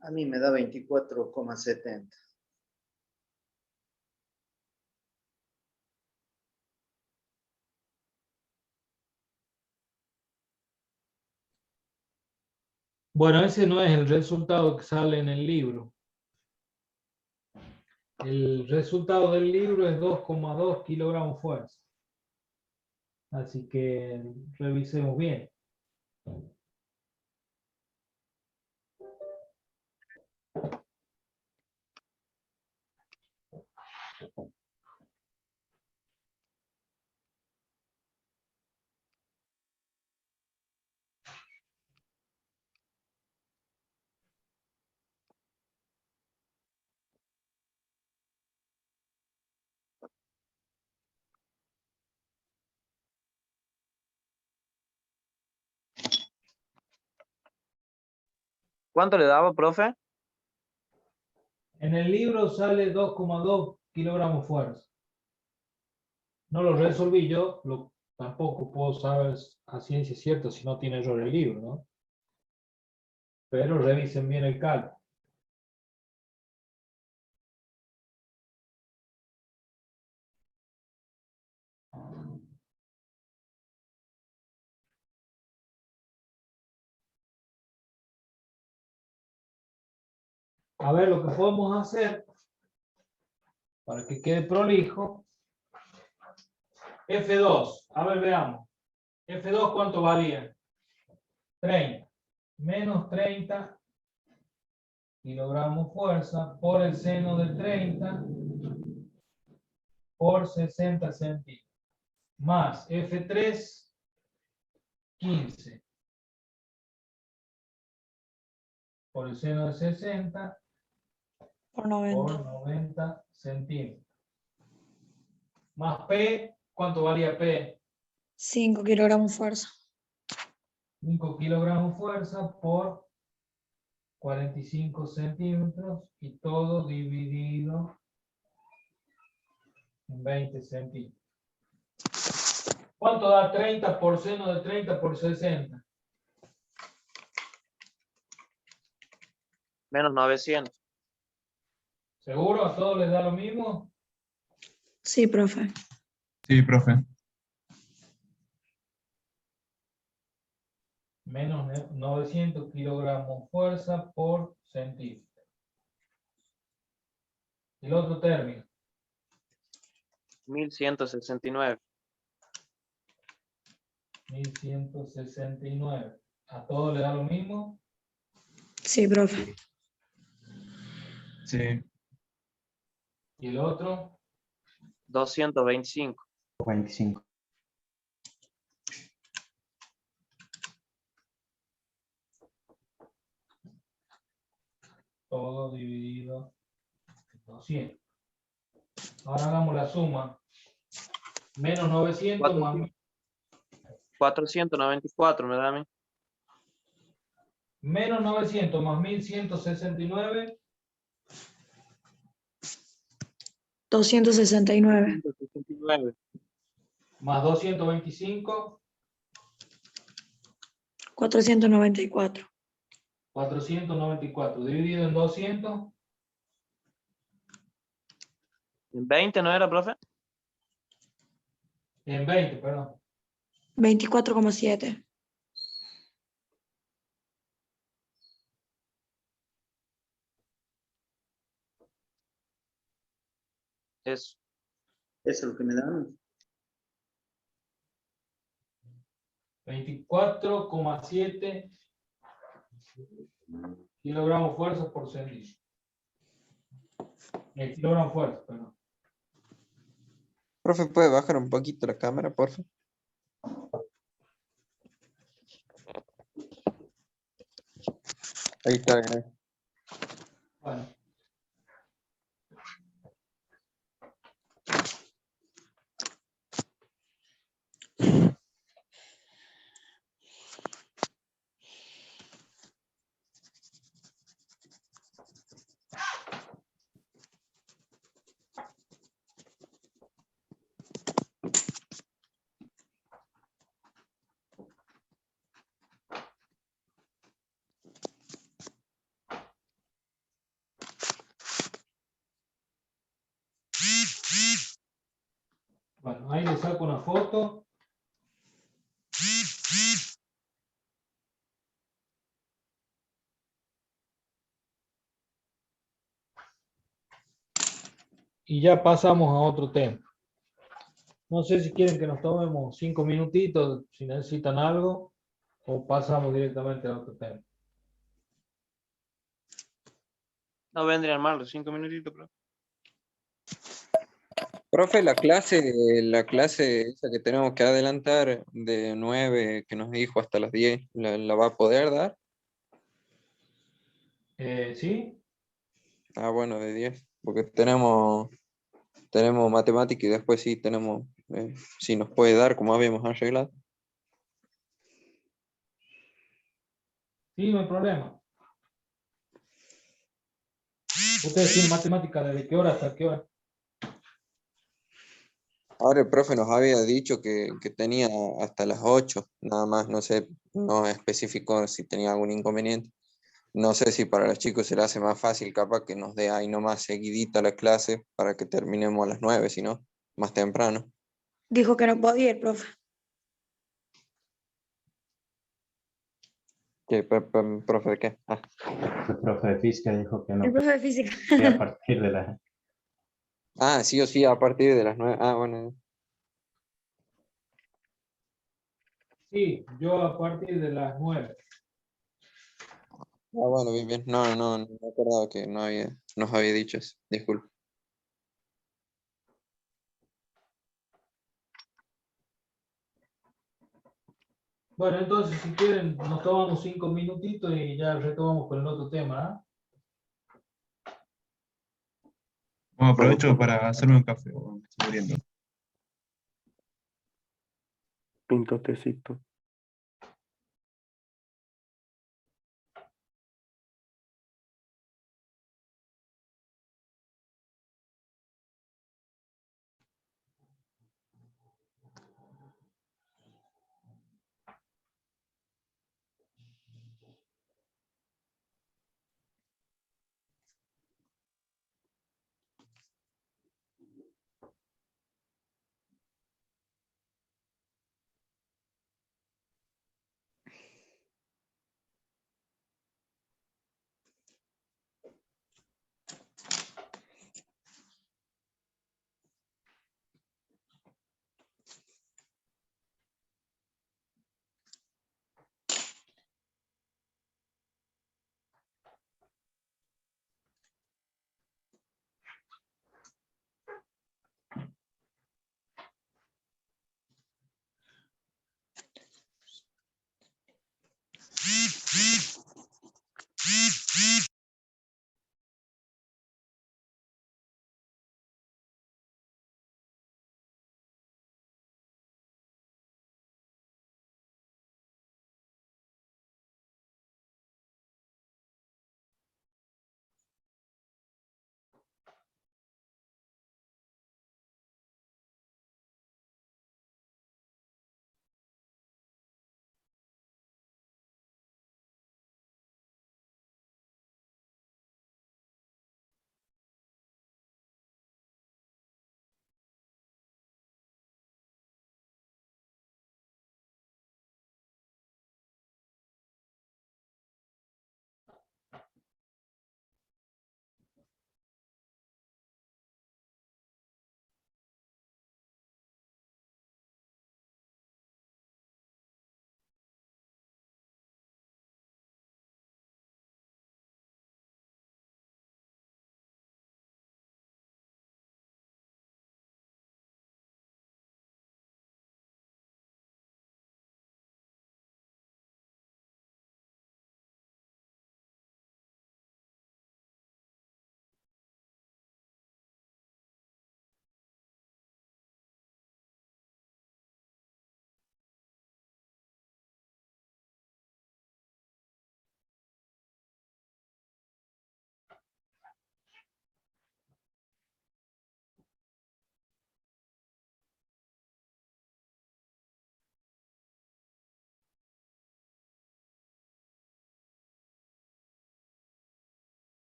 G: A mí me da 24,70.
B: Bueno, ese no es el resultado que sale en el libro. El resultado del libro es 2,2 kilogramos fuerza. Así que revisemos bien.
F: ¿Cuánto le daba, profe?
B: En el libro sale 2,2 kilogramos fuerza. No lo resolví yo, tampoco puedo saber a ciencia cierta si no tiene error el libro, ¿no? Pero revisen bien el cálculo. A ver, lo que podemos hacer, para que quede prolijo, F2, a ver, veamos. F2, ¿cuánto valía? 30. Menos 30 kilogramos fuerza por el seno de 30 por 60 centímetros. Más F3, 15 por el seno de 60
D: Por 90.
B: por 90 centímetros. Más P, ¿cuánto valía P?
D: 5 kilogramos fuerza.
B: 5 kilogramos fuerza por 45 centímetros y todo dividido en 20 centímetros. ¿Cuánto da 30 por seno de 30 por 60?
F: Menos 900.
B: ¿Seguro? ¿A todos les da lo mismo?
D: Sí, profe.
C: Sí, profe.
B: Menos 900 kilogramos fuerza por centímetro. El otro término.
F: 1169.
B: 1169. ¿A todos les da lo mismo?
D: Sí, profe.
C: Sí.
B: ¿Y el otro?
F: 225.
H: 25.
B: Todo dividido en 200. Ahora hagamos la suma. Menos 900 más
F: 494 me da a mí.
B: menos 900 más 1169.
D: 269.
F: 169.
B: Más 225.
D: 494.
B: 494. Dividido en 200.
F: ¿En 20 no era, profe?
B: En 20, perdón.
D: 24,7.
F: Eso.
G: Eso es lo que me dan.
B: 24,7 kilogramos fuerza por centímetro. Kilogramos fuerza, perdón.
A: Profe, ¿puede bajar un poquito la cámara, por favor? Ahí está, gracias.
B: Bueno. Bueno, ahí le saco una foto. Y ya pasamos a otro tema. No sé si quieren que nos tomemos 5 minutitos, si necesitan algo, o pasamos directamente a otro tema.
F: No vendrían mal los 5 minutitos, profe.
A: Profe, la clase esa que tenemos que adelantar de 9 que nos dijo hasta las 10, ¿la va a poder dar?
B: ¿Sí?
A: Ah, bueno, de 10, porque tenemos matemática y después sí tenemos, si nos puede dar como habíamos arreglado.
B: Sí, no hay problema. ¿Ustedes tienen matemática desde qué hora hasta qué hora?
A: Ahora el profe nos había dicho que tenía hasta las 8, nada más, no sé, no especificó si tenía algún inconveniente. No sé si para los chicos se le hace más fácil, capaz que nos dé ahí nomás seguidita la clase para que terminemos a las 9, si no, más temprano.
D: Dijo que no podía ir, profe.
A: ¿Profe de qué? Ah,
H: El profe de física dijo que
D: El
H: no,
D: profe de física.
H: que a partir de la...
A: sí o sí, a partir de las 9. Ah, bueno.
B: Sí, yo a partir de las 9.
A: Ah, bueno, bien, bien. No me acordaba que nos había dicho eso. Disculpe.
B: Bueno, entonces si quieren nos tomamos 5 minutitos y ya retomamos con el otro tema, ¿ah?
C: Bueno, aprovecho para hacerme un café, bueno, me estoy muriendo.
I: Pinto tecito.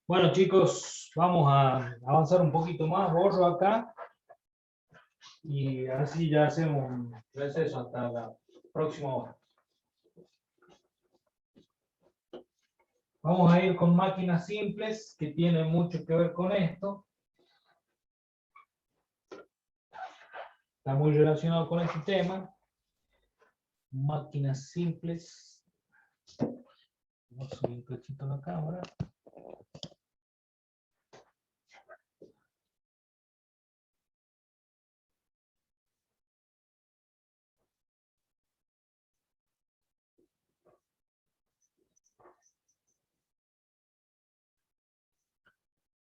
B: Bueno, chicos, vamos a avanzar un poquito más. Borro acá. Y así ya hacemos un receso hasta la próxima hora. Vamos a ir con máquinas simples que tienen mucho que ver con esto. Está muy relacionado con este tema. Máquinas simples. Vamos a subir un cachito la cámara.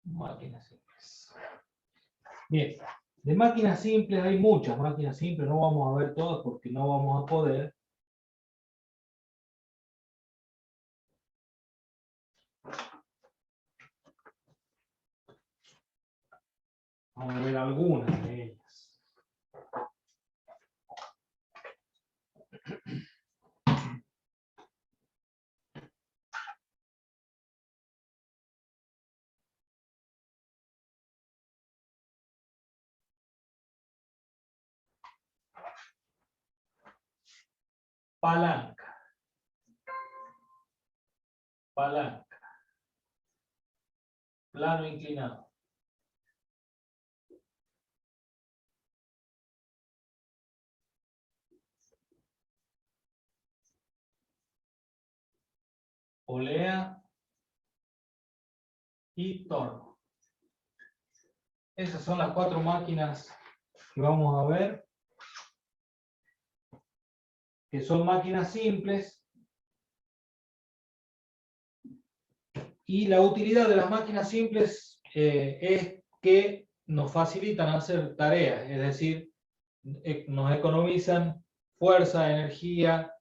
B: Máquinas simples. Bien, de máquinas simples hay muchas máquinas simples, no vamos a ver todas porque no vamos a poder. Vamos a ver algunas de ellas. Palanca. Palanca. Plano inclinado. Polea y torno. Esas son las 4 máquinas que vamos a ver, que son máquinas simples. Y la utilidad de las máquinas simples es que nos facilitan hacer tareas, es decir, nos economizan fuerza, energía,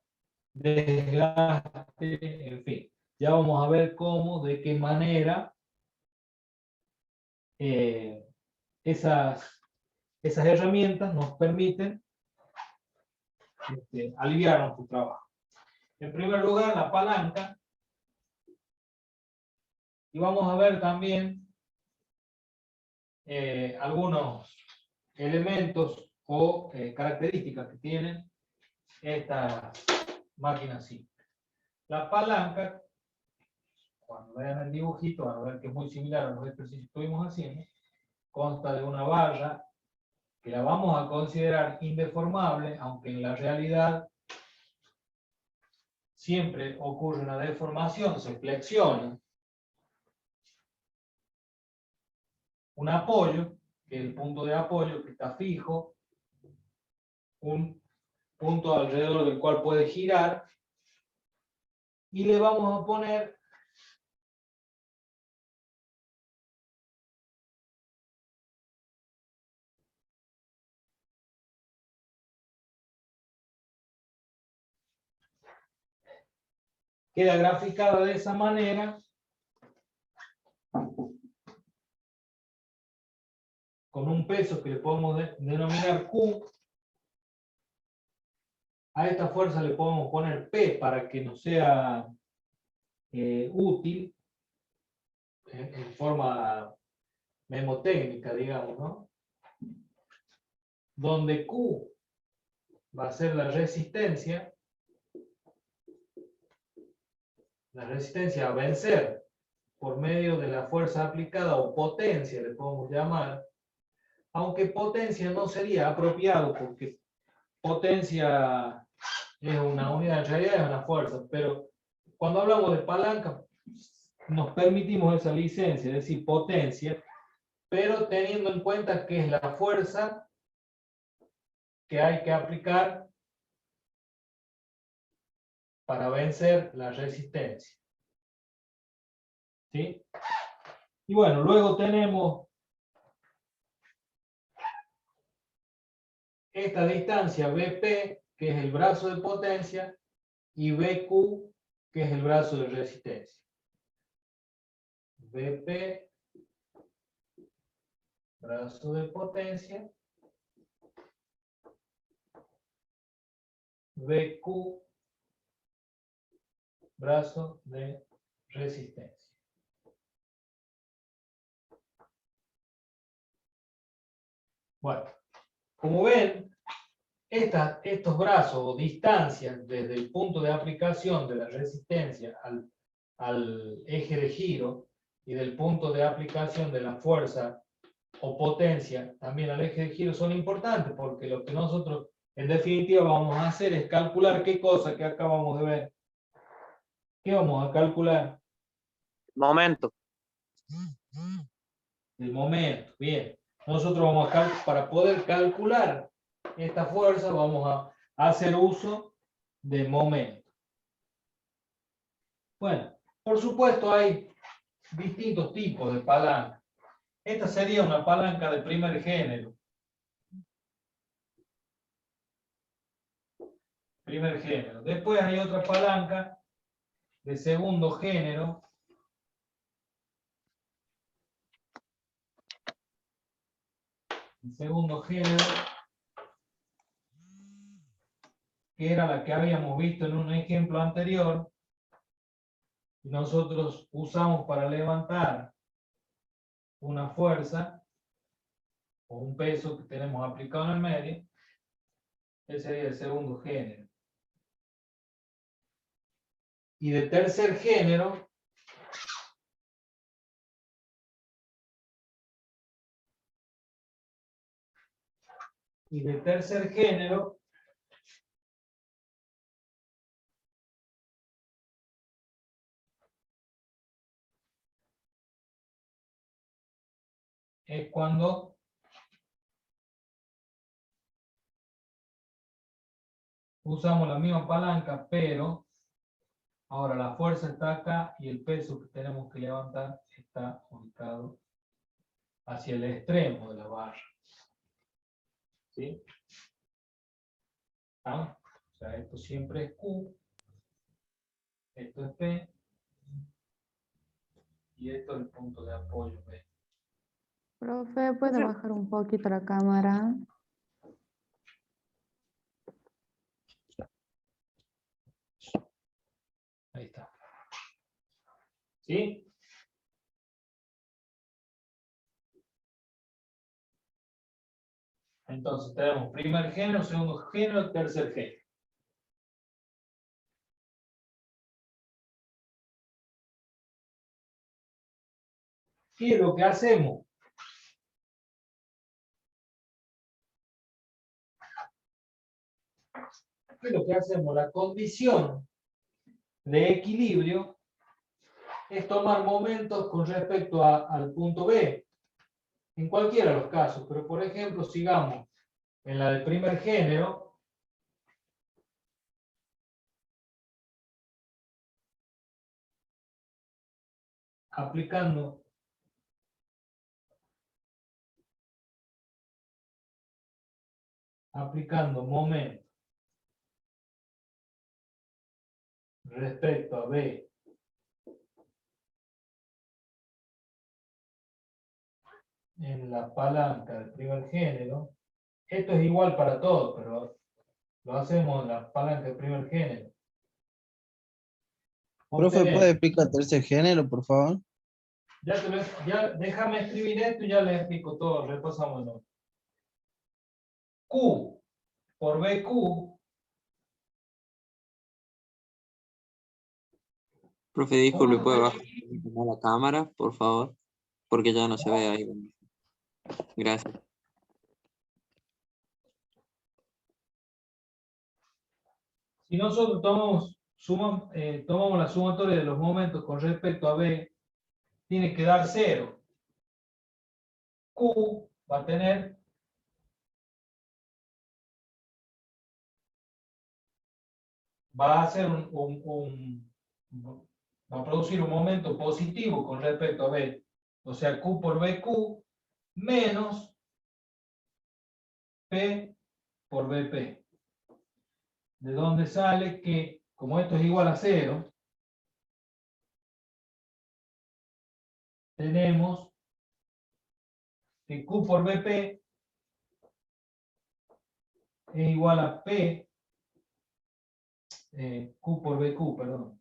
B: desgaste, en fin. Ya vamos a ver cómo, de qué manera esas herramientas nos permiten aliviar nuestro trabajo. En primer lugar, la palanca. Y vamos a ver también algunos elementos o características que tienen estas máquinas simples. La palanca, cuando vean el dibujito, van a ver que es muy similar a los ejercicios que estuvimos haciendo. Consta de una barra que la vamos a considerar indeformable, aunque en la realidad siempre ocurre una deformación, se flexiona. Un apoyo, que es el punto de apoyo que está fijo, un punto alrededor del cual puede girar, y le vamos a poner queda graficada de esa manera, con un peso que le podemos denominar Q. A esta fuerza le podemos poner P para que nos sea útil en forma memotécnica, digamos, ¿no? Donde Q va a ser la resistencia a vencer por medio de la fuerza aplicada o potencia, le podemos llamar, aunque potencia no sería apropiado porque potencia es una unidad, en realidad es una fuerza, pero cuando hablamos de palanca nos permitimos esa licencia, es decir, potencia, pero teniendo en cuenta que es la fuerza que hay que aplicar para vencer la resistencia. ¿Sí? Y bueno, luego tenemos esta distancia BP, que es el brazo de potencia, y BQ, que es el brazo de resistencia. BP, brazo de potencia, BQ, brazo de resistencia. Bueno, como ven, estos brazos o distancias desde el punto de aplicación de la resistencia al eje de giro y del punto de aplicación de la fuerza o potencia también al eje de giro son importantes, porque lo que nosotros en definitiva vamos a hacer es calcular qué cosa que acabamos de ver. ¿Qué vamos a calcular?
F: Momento.
B: El momento. Bien. Nosotros vamos para poder calcular esta fuerza vamos a hacer uso de momento. Bueno, por supuesto hay distintos tipos de palanca. Esta sería una palanca de primer género. Primer género. Después hay otra palanca de segundo género. El segundo género, que era la que habíamos visto en un ejemplo anterior, y nosotros usamos para levantar una fuerza o un peso que tenemos aplicado en el medio. Ese sería el segundo género. Y de tercer género, es cuando usamos la misma palanca, pero ahora la fuerza está acá y el peso que tenemos que levantar está ubicado hacia el extremo de la barra. ¿Sí? ¿Ah? O sea, esto siempre es Q, esto es P, y esto es el punto de apoyo P.
J: Profe, ¿puede bajar un poquito la cámara?
B: Ahí está. ¿Sí? Entonces tenemos primer género, segundo género, tercer género. ¿Qué es lo que hacemos? ¿Qué es lo que hacemos? La condición de equilibrio es tomar momentos con respecto al punto B, en cualquiera de los casos, pero por ejemplo, sigamos en la del primer género, aplicando momento respecto a B en la palanca del primer género. Esto es igual para todos, pero lo hacemos en la palanca del primer género.
K: Profe, ¿puede explicar tercer género, por favor?
B: Ya déjame escribir esto y ya les explico todo, repasamos ¿no? Q por BQ.
A: Profe, disculpe, ¿puede bajar la cámara, por favor? Porque ya no se ve ahí. Gracias.
B: Si nosotros tomamos la sumatoria de los momentos con respecto a B, tiene que dar 0. Q va a tener va a producir un momento positivo con respecto a B. O sea, Q por BQ menos P por BP. De donde sale que, como esto es igual a 0, tenemos que Q por BP es igual a P, Q por BQ, perdón.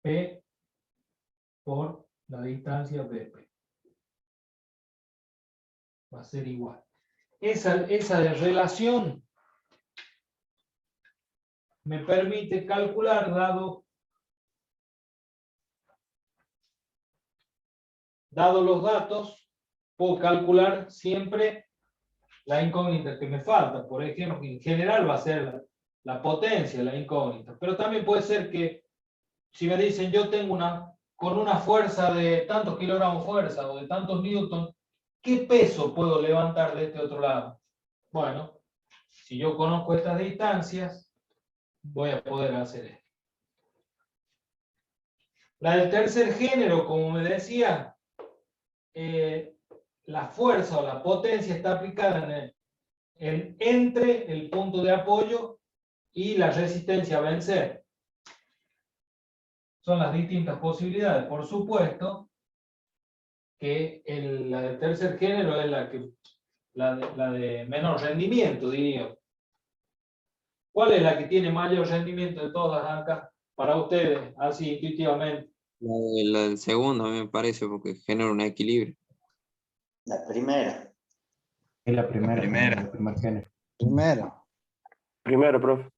B: P por la distancia BP. Va a ser igual. Esa relación me permite calcular, dado los datos, puedo calcular siempre la incógnita que me falta. Por ejemplo, en general va a ser la potencia, la incógnita. Pero también puede ser que, si me dicen yo tengo con una fuerza de tantos kilogramos fuerza o de tantos newtons, ¿qué peso puedo levantar de este otro lado? Bueno, si yo conozco estas distancias, voy a poder hacer esto. La del tercer género, como me decía, la fuerza o la potencia está aplicada entre el punto de apoyo y la resistencia a vencer. Son las distintas posibilidades. Por supuesto que la del tercer género es la de menor rendimiento, diría. ¿Cuál es la que tiene mayor rendimiento de todas acá para ustedes, así intuitivamente?
A: La del segundo, a mí me parece, porque genera un equilibrio.
G: La primera.
H: Es la primera.
C: primera.
H: El primer género.
K: Primero.
I: Primero, profe.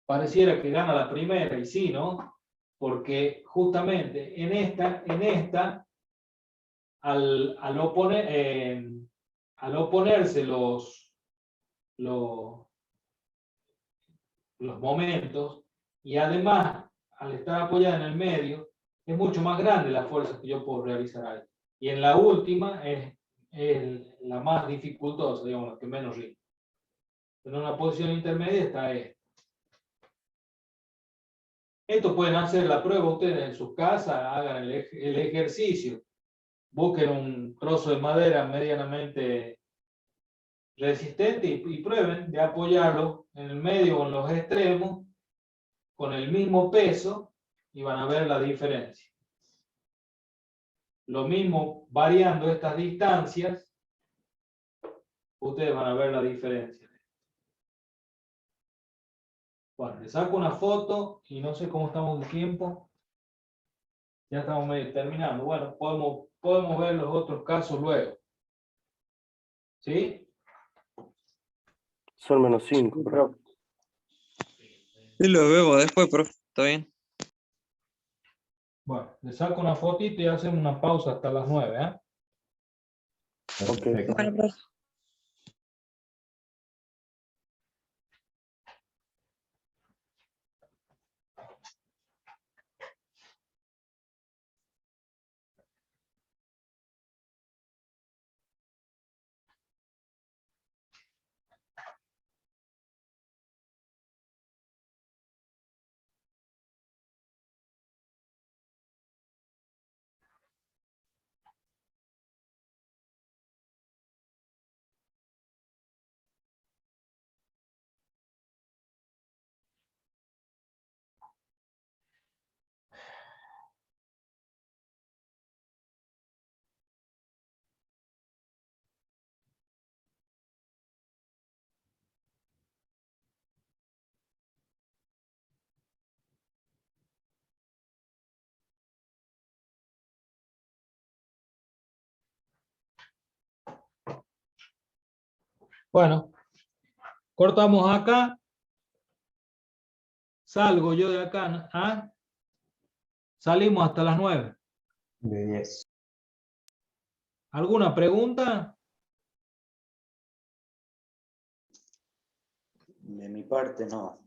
B: Pareciera que gana la primera, y sí, ¿no? Porque justamente en esta al oponerse los momentos, y además al estar apoyada en el medio, es mucho más grande la fuerza que yo puedo realizar ahí. Y en la última es la más dificultosa, digamos, la que menos rinde. En una posición intermedia está esta. Esto pueden hacer la prueba ustedes en sus casas, hagan el ejercicio, busquen un trozo de madera medianamente resistente y prueben de apoyarlo en el medio o en los extremos con el mismo peso y van a ver la diferencia. Lo mismo variando estas distancias, ustedes van a ver la diferencia. Bueno, le saco una foto y no sé cómo estamos de tiempo. Ya estamos medio terminando. Bueno, podemos ver los otros casos luego. ¿Sí?
I: Son -5, profe.
A: Y lo vemos después, profe. ¿Está bien?
B: Bueno, le saco una fotito y hacemos una pausa hasta las 9, ¿eh?
I: Ok.
H: Perfecto.
D: Bueno, profe. Bueno, cortamos acá. Salgo yo de acá. ¿Ah? Salimos hasta las 9.
H: De 10.
B: ¿Alguna pregunta?
G: De mi parte, no.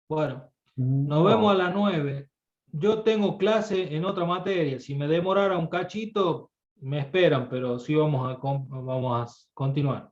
B: Bueno, nos vemos a las 9. Yo tengo clase en otra materia. Si me demorara un cachito, me esperan, pero sí vamos a continuar.